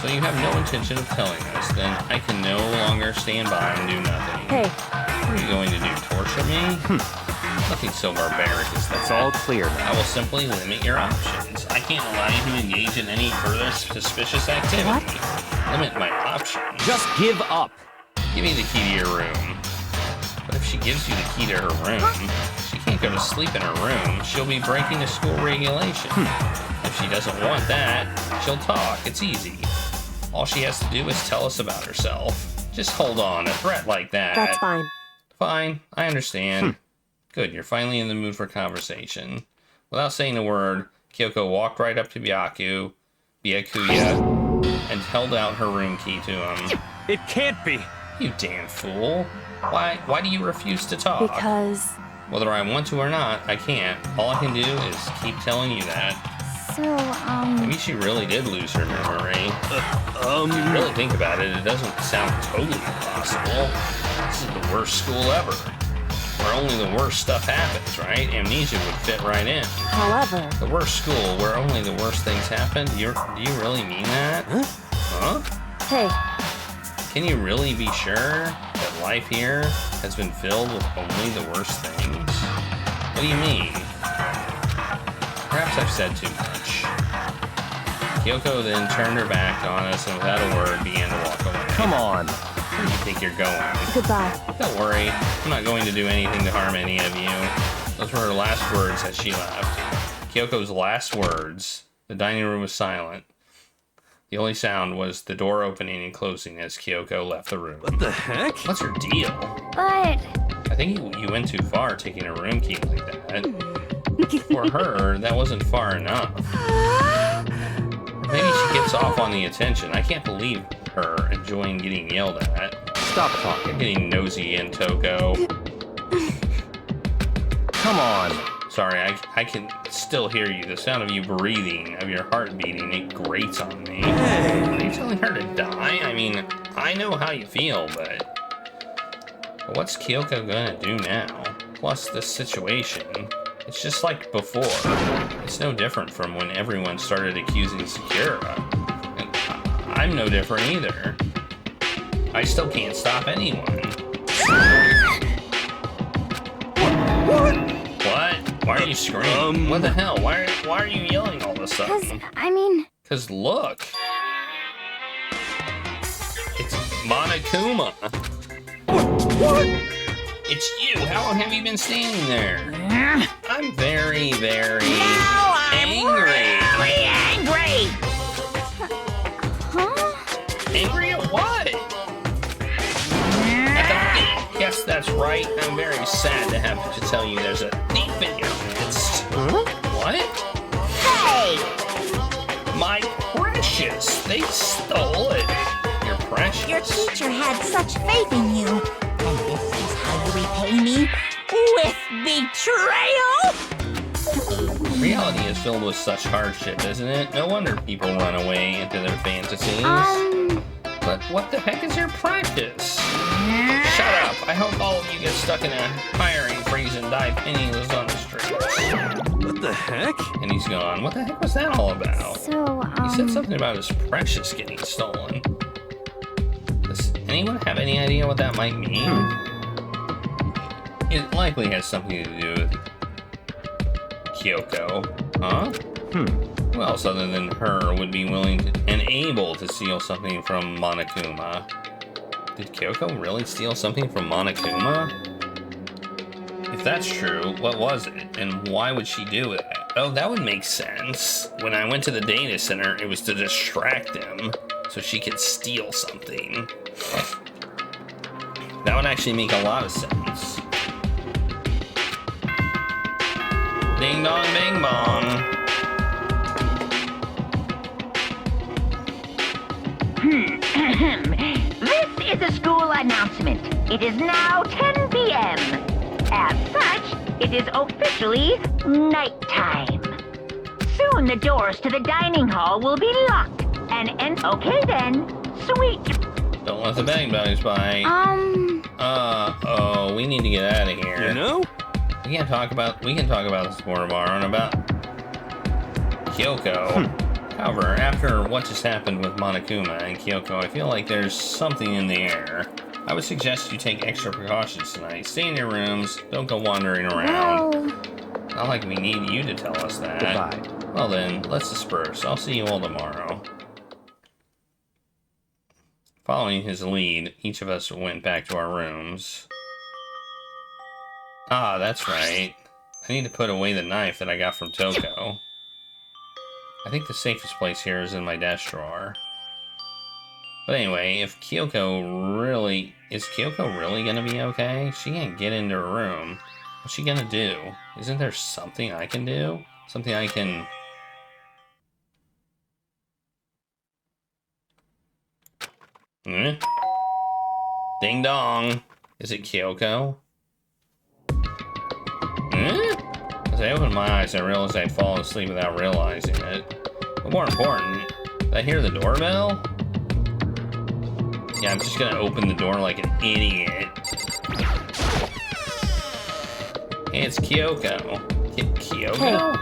So you have no intention of telling us, then I can no longer stand by and do nothing. Hey, What are you going to do, torture me? Nothing so barbaric as that. It's all clear I now. will simply limit your options. I can't allow you to engage in any further suspicious activity. Limit my options. Just give up. Give me the key to your room. But if she gives you the key to her room, she can't go to sleep in her room. She'll be breaking the school regulation. If she doesn't want that, she'll talk. It's easy. All she has to do is tell us about herself. Just hold on, a threat like that. that's fine. Fine, I understand. Good, you're finally in the mood for conversation. Without saying a word, Kyoko walked right up to Byakuya, and held out her room key to him. It can't be. You damn fool. Why do you refuse to talk? Because... Whether I want to or not, I can't. All I can do is keep telling you that. So, Maybe she really did lose her memory. If you really think about it, it doesn't sound totally impossible. This is the worst school ever. Where only the worst stuff happens, right? Amnesia would fit right in. However... The worst school where only the worst things happen? Do you really mean that? Huh? Hey, Can you really be sure that life here has been filled with only the worst things? What do you mean? Perhaps I've said too much. Kyoko then turned her back on us and without a word began to walk away. Come on. Where do you think you're going? goodbye. Don't worry, I'm not going to do anything to harm any of you. Those were her last words as she left. Kyoko's last words. The dining room was silent. The only sound was the door opening and closing as Kyoko left the room. What the heck? What's her deal? but I think you went too far taking a room key like that. For her, that wasn't far enough. Maybe she gets off on the attention. I can't believe her enjoying getting yelled at. Stop talking. Getting nosy in Toko. Come on. Sorry, I can still hear you. The sound of you breathing, of your heart beating, it grates on me. Are you telling her to die? I mean, I know how you feel, but what's Kyoko gonna do now? Plus this situation, it's just like before. It's no different from when everyone started accusing Sakura. And I'm no different either. I still can't stop anyone. What? Why are you screaming? What the hell? Why are you yelling all of a because, sudden? I mean, Cause look. It's Monokuma. What? It's you. How long have you been standing there? I'm very, very angry. Angry! huh? Angry at what? At the thief. Yes, that's right. I'm very sad to have to tell you there's a thief in your midst. What? Hey! My precious. They stole it. Your precious. Your teacher had such faith in you. And this is how you repay me? With betrayal? Reality is filled with such hardship, isn't it? No wonder people run away into their fantasies. But what the heck is your practice? Shut up! I hope all of you get stuck in a hiring freeze and die penniless on the streets. What the heck? And he's gone. What the heck was that all about? So, He said something about his precious getting stolen. Does anyone have any idea what that might mean? It likely has something to do with Kyoko. Huh? Who else other than her would be willing to, and able to steal something from Monokuma? Did Kyoko really steal something from Monokuma? If that's true, what was it, and why would she do it? Oh, that would make sense. When I went to the data center, it was to distract him, so she could steal something. That would actually make a lot of sense. Ding dong, bing bong. This is a school announcement. It is now 10 p.m. As such, it is officially nighttime. Soon the doors to the dining hall will be locked. Okay then, sweet. Don't let the bang bangs by. We need to get out of here. You know? We can talk about this more tomorrow and about Kyoko. However, after what just happened with Monokuma and Kyoko, I feel like there's something in the air. I would suggest you take extra precautions tonight. Stay in your rooms. Don't go wandering around. Not like we need you to tell us that. Goodbye. Well then, let's disperse. I'll see you all tomorrow. Following his lead, each of us went back to our rooms. Ah, that's right. I need to put away the knife that I got from Toko. I think the safest place here is in my desk drawer. But anyway, if Kyoko really... Is Kyoko really gonna be okay? She can't get into her room. What's she gonna do? Isn't there something I can do? Something I can... Ding dong. Is it Kyoko? As I opened my eyes, I realized I'd fallen asleep without realizing it. But more important, did I hear the doorbell? Yeah, I'm just gonna open the door like an idiot. Hey, it's Kyoko. Kyoko?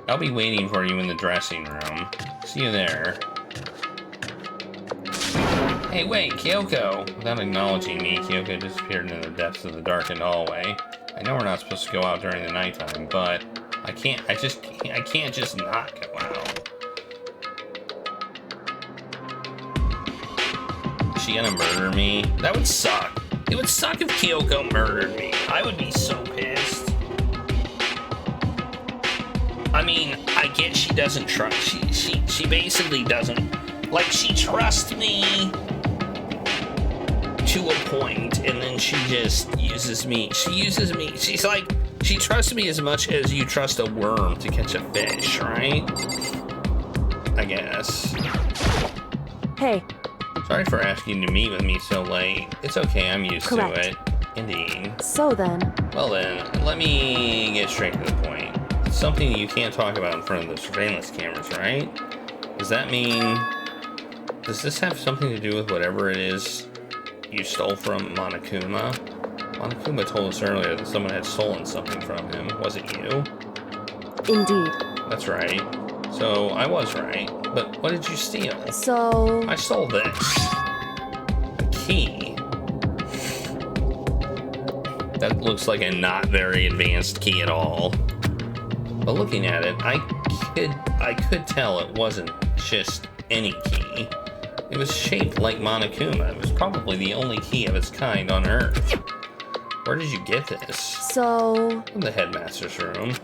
I'll be waiting for you in the dressing room. See you there. Hey, wait, Kyoko! Without acknowledging me, Kyoko disappeared into the depths of the darkened hallway. I know we're not supposed to go out during the nighttime, but I can't just not go out. Is she gonna murder me? That would suck. It would suck if Kyoko murdered me. I would be so pissed. I mean, I get she doesn't trust. She basically doesn't. Like, she trusts me to a point, and then she just uses me. She uses me. She's like, she trusts me as much as you trust a worm to catch a fish, right? I guess. Hey. Sorry for asking you to meet with me so late. It's okay, I'm used Correct. to it. Indeed. So then. Well then, let me get straight to the point. It's something you can't talk about in front of the surveillance cameras, right? Does that mean... Does this have something to do with whatever it is you stole from Monokuma? Monokuma told us earlier that someone had stolen something from him. Was it you? Indeed. That's right. So, I was right. But what did you steal? So... I stole this. A key. That looks like a not very advanced key at all. But looking at it, I could tell it wasn't just any key. It was shaped like Monokuma. It was probably the only key of its kind on Earth. Where did you get this? So... From the headmaster's room.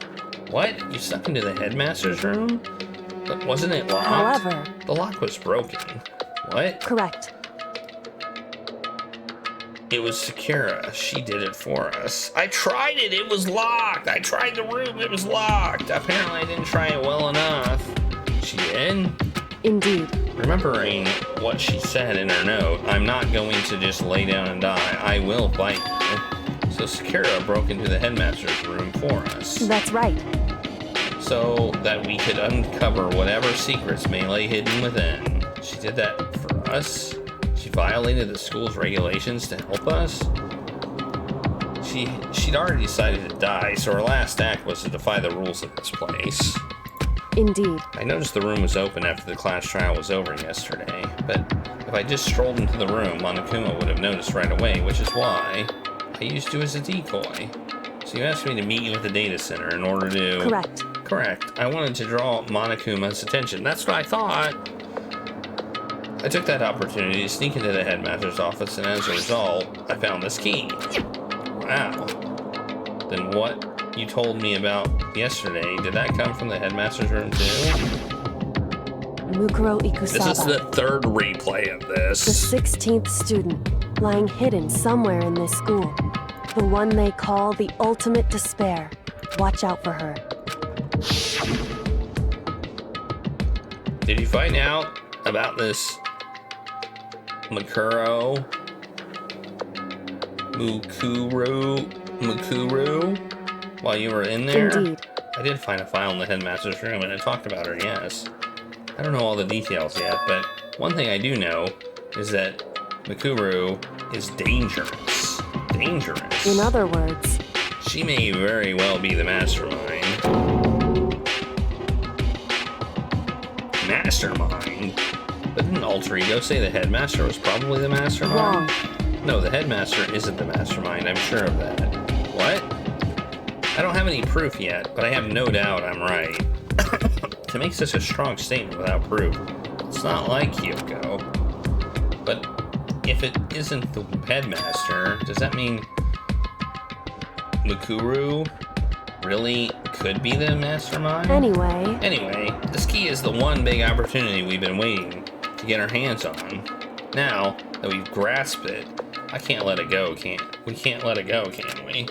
What? You snuck into the headmaster's room? But wasn't it locked? However... The lock was broken. What? Correct. It was Sakura. She did it for us. I tried it. It was locked. I tried the room. It was locked. Apparently I didn't try it well enough. She did? Indeed. Remembering what she said in her note, I'm not going to just lay down and die. I will fight you. So Sakura broke into the headmaster's room for us. That's right. so that we could uncover whatever secrets may lay hidden within. She did that for us? She violated the school's regulations to help us? She'd already decided to die, so her last act was to defy the rules of this place. Indeed. I noticed the room was open after the class trial was over yesterday, but if I just strolled into the room, Monokuma would have noticed right away, which is why I used you as a decoy. So you asked me to meet you at the data center in order to... Correct. Correct. I wanted to draw Monokuma's attention. That's what I thought. I took that opportunity to sneak into the headmaster's office, and as a result, I found this key. Wow. Then what you told me about yesterday, did that come from the headmaster's room too? Mukuro Ikusaba. This is the third replay of this. The 16th student, lying hidden somewhere in this school. The one they call the ultimate despair. Watch out for her. Did you find out about this Mukuro while you were in there? Indeed. I did find a file in the headmaster's room and it talked about her, yes. I don't know all the details yet, but one thing I do know is that Mukuro is dangerous. Dangerous. In other words, She may very well be the mastermind. Mastermind? But didn't Alter Ego say the headmaster was probably the mastermind? wrong. No, the headmaster isn't the mastermind, I'm sure of that. What? I don't have any proof yet, but I have no doubt I'm right. To make such a strong statement without proof, it's not like Kyoko. But if it isn't the headmaster, does that mean Mukuro really could be the mastermind? Anyway, this key is the one big opportunity we've been waiting to get our hands on. Now that we've grasped it, I can't let it go, we can't let it go, can we?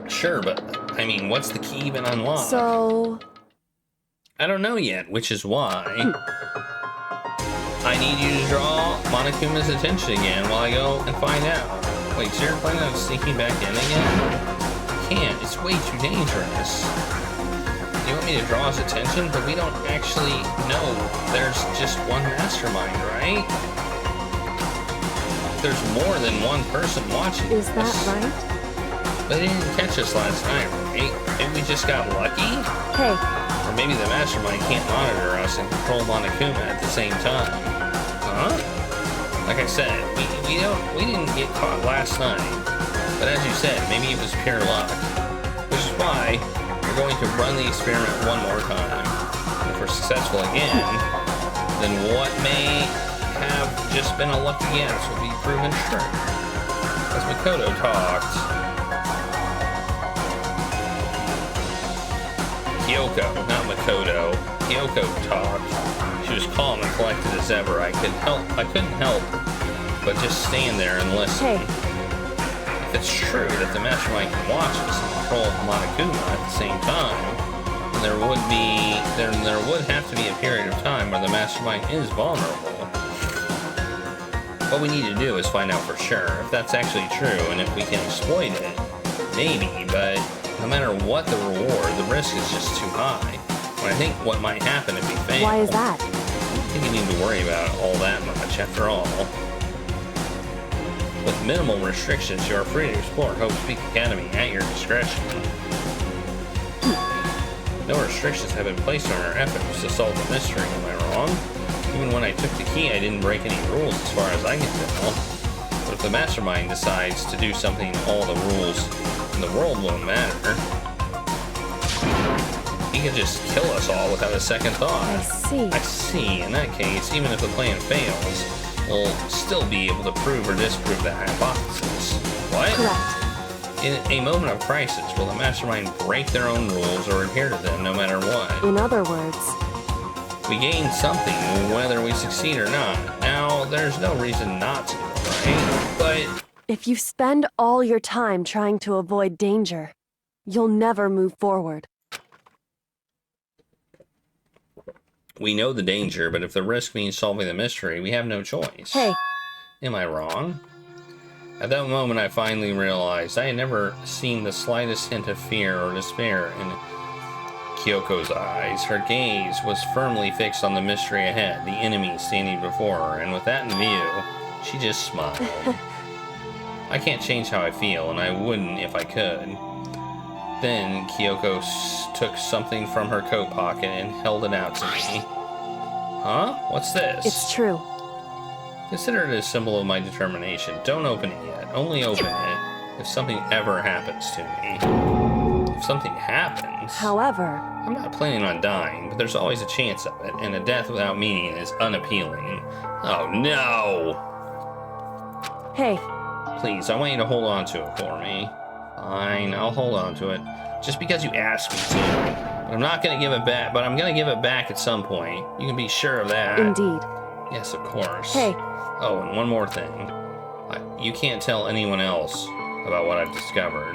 Sure, but I mean, what's the key even unlock? so I don't know yet, which is why I need you to draw Monokuma's attention again while I go and find out. Wait, so you're planning on sneaking back in again? I can't, it's way too dangerous. You want me to draw his attention, but we don't actually know there's just one mastermind, right? There's more than one person watching is that this. right? But they didn't catch us last night, right? Maybe we just got lucky? Hey, Or maybe the mastermind can't monitor us and control Monokuma at the same time. Huh? Like I said, we didn't get caught last night. But as you said, maybe it was pure luck. Which is why we're going to run the experiment one more time. And if we're successful again, then what may have just been a lucky guess will be proven true. As Makoto talked, Kyoko, not Makoto. Kyoko talked. She was calm and collected as ever. I couldn't help but just stand there and listen. hey, If it's true that the mastermind can watch us and control Monokuma at the same time, then there would have to be a period of time where the mastermind is vulnerable. What we need to do is find out for sure if that's actually true and if we can exploit it. Maybe, but no matter what the reward, the risk is just too high. And I think what might happen if we fail... why is that? I don't think you need to worry about all that much, after all. With minimal restrictions, you are free to explore Hope's Peak Academy at your discretion. No restrictions have been placed on our efforts to solve the mystery, am I wrong? Even when I took the key, I didn't break any rules as far as I can tell. But if the mastermind decides to do something, all the rules in the world won't matter. He could just kill us all without a second thought. I see. I see. In that case, even if the plan fails, we'll still be able to prove or disprove the hypothesis. What? Correct. In a moment of crisis, will the mastermind break their own rules or adhere to them no matter what? In other words, We gain something whether we succeed or not. Now, there's no reason not to, right? But if you spend all your time trying to avoid danger, you'll never move forward. we know the danger, but if the risk means solving the mystery, we have no choice. Hey, Am I wrong? At that moment, I finally realized I had never seen the slightest hint of fear or despair in Kyoko's eyes. Her gaze was firmly fixed on the mystery ahead, the enemy standing before her, and with that in view, she just smiled. I can't change how I feel, and I wouldn't if I could. Then Kyoko took something from her coat pocket and held it out to me. Huh? What's this? It's true. Consider it a symbol of my determination. Don't open it yet. Only open it if something ever happens to me. If something happens... However... I'm not planning on dying, but there's always a chance of it, and a death without meaning is unappealing. Oh no! Hey, Please, I want you to hold on to it for me. Fine, I'll hold on to it. Just because you asked me to. But I'm not gonna give it back, but I'm gonna give it back at some point. You can be sure of that. indeed. Yes, of course. Hey, Oh, and one more thing. You can't tell anyone else about what I've discovered.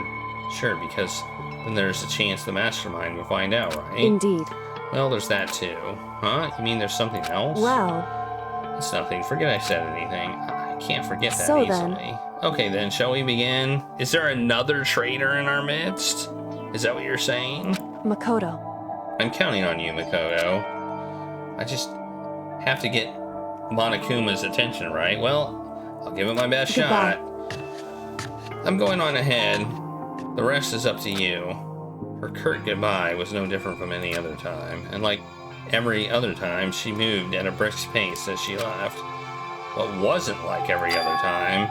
Sure, because then there's a chance the mastermind will find out, right? indeed. Well, there's that too. Huh? You mean there's something else? Well, It's nothing. Forget I said anything. I can't forget that So easily. then. Okay, then, shall we begin? Is there another traitor in our midst? Is that what you're saying? Makoto. I'm counting on you, Makoto. I just have to get Monokuma's attention, right? Well, I'll give it my best Goodbye. shot. I'm going on ahead. The rest is up to you. Her curt goodbye was no different from any other time, and like every other time, she moved at a brisk pace as she left. What wasn't like every other time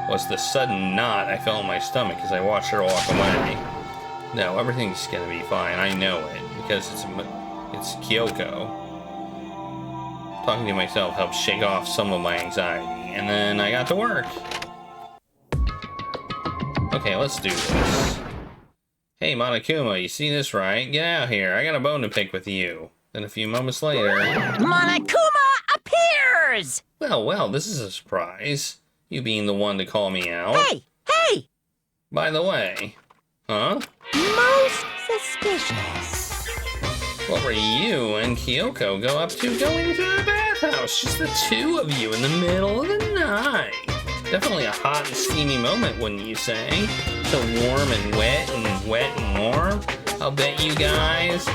was the sudden knot I felt in my stomach as I watched her walk away. No, everything's gonna be fine. I know it because it's Kyoko. Talking to myself helped shake off some of my anxiety, and then I got to work. Okay, let's do this. Hey, Monokuma, you see this, right? Get out here. I got a bone to pick with you. Then a few moments later... Monokuma appears! Well, this is a surprise. You being the one to call me out. Hey! By the way... Huh? Most suspicious. What were you and Kyoko go up to going to the bathhouse? Just the two of you in the middle of the night. Definitely a hot and steamy moment, wouldn't you say? So warm and wet and warm. I'll bet you guys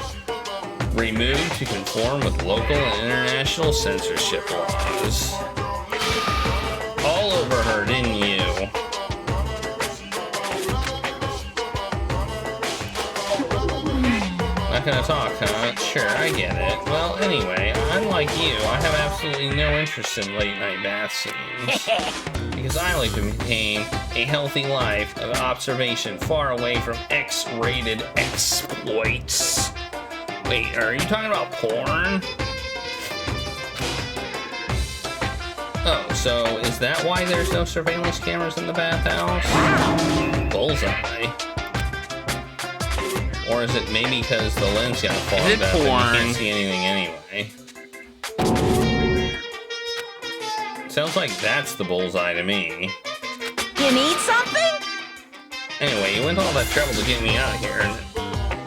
removed to conform with local and international censorship laws. All over her, didn't you? Not gonna talk, huh? Sure, I get it. Well, anyway, unlike you, I have absolutely no interest in late-night bath scenes. Because I like to maintain a healthy life of observation far away from X-rated exploits. Wait, are you talking about porn? Oh, so is that why there's no surveillance cameras in the bathhouse? Bullseye. Or is it maybe because the lens got fogged up and you can't see anything anyway? Sounds like that's the bullseye to me. You need something? Anyway, you went to all that trouble to get me out here.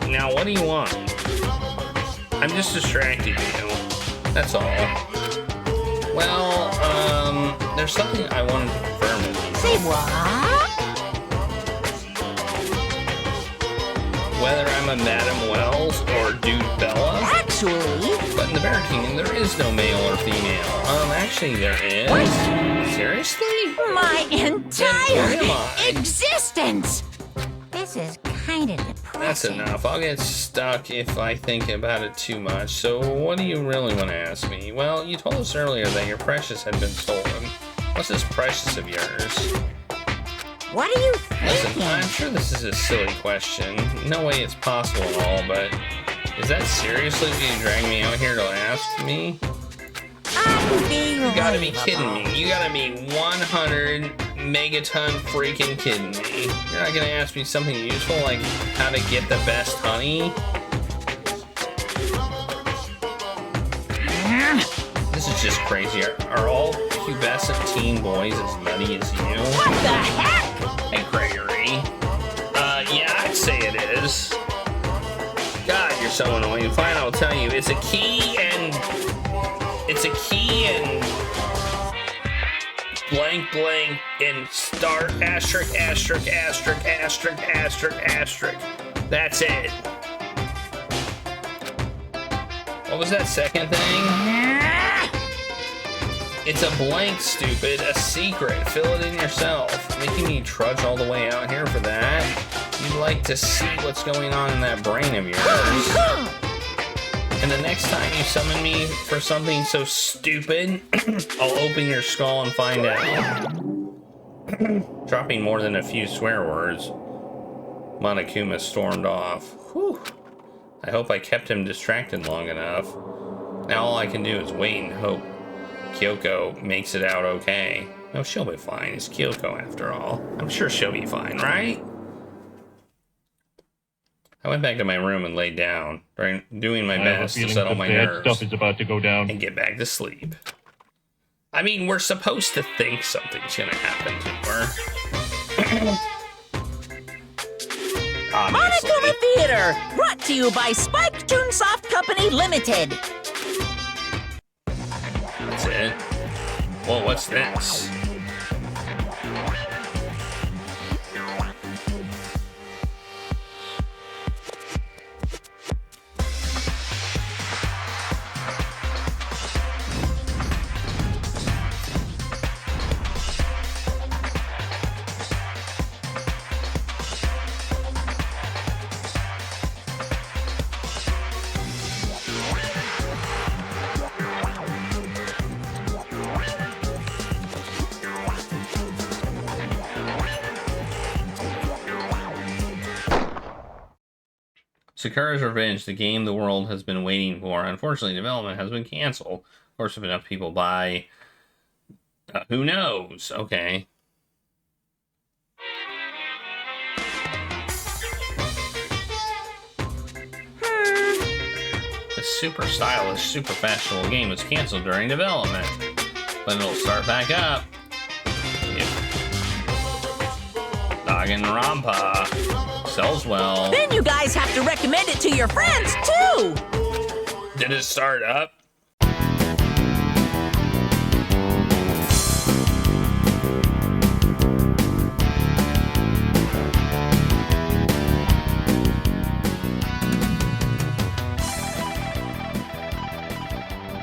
Now, what do you want? I'm just distracting you. That's all. Well, there's something I wanted to confirm with you. Say what? Whether I'm a Madam Wells or Dude Bella. Actually, But in the Bear Kingdom, there is no male or female. Actually, there is. What? Seriously? my Where am entire I? existence! This is kind of depressing. That's enough. I'll get stuck if I think about it too much. So what do you really want to ask me? Well, you told us earlier that your Precious had been stolen. What's this Precious of yours? What are you Listen, thinking? I'm sure this is a silly question. No way it's possible and all, but is that seriously what you dragged me out here to ask me? You gotta be kidding me. You gotta be 100 megaton freaking kidding me. You're not gonna ask me something useful like how to get the best honey? This is just crazy. Are all pubescent teen boys as nutty as you? What the heck? Hey, Gregory. Yeah, I'd say it is. God, you're so annoying. Fine, I'll tell you. It's a key and blank blank and start asterisk asterisk asterisk asterisk asterisk asterisk. That's it. What was that second thing? It's a blank, stupid. A secret. Fill it in yourself. Making me trudge all the way out here for that? You'd like to see what's going on in that brain of yours. And the next time you summon me for something so stupid, I'll open your skull and find out. Dropping more than a few swear words, Monokuma stormed off. Whew. I hope I kept him distracted long enough. Now all I can do is wait and hope Kyoko makes it out okay. No, she'll be fine. It's Kyoko after all. I'm sure she'll be fine, right? I went back to my room and laid down, doing my best to settle my nerves stuff is about to go down. and get back to sleep. I mean, we're supposed to think something's gonna happen to her. Obviously. Monokuma Theater, brought to you by Spike Toonsoft Company Limited. That's it. Well, what's this? Sakura's Revenge, the game the world has been waiting for. Unfortunately, development has been canceled. Of course, if enough people buy, who knows? Okay. The super stylish, super fashionable game was canceled during development, but it'll start back up. Danganronpa sells well. Then you guys have to recommend it to your friends, too. Did it start up?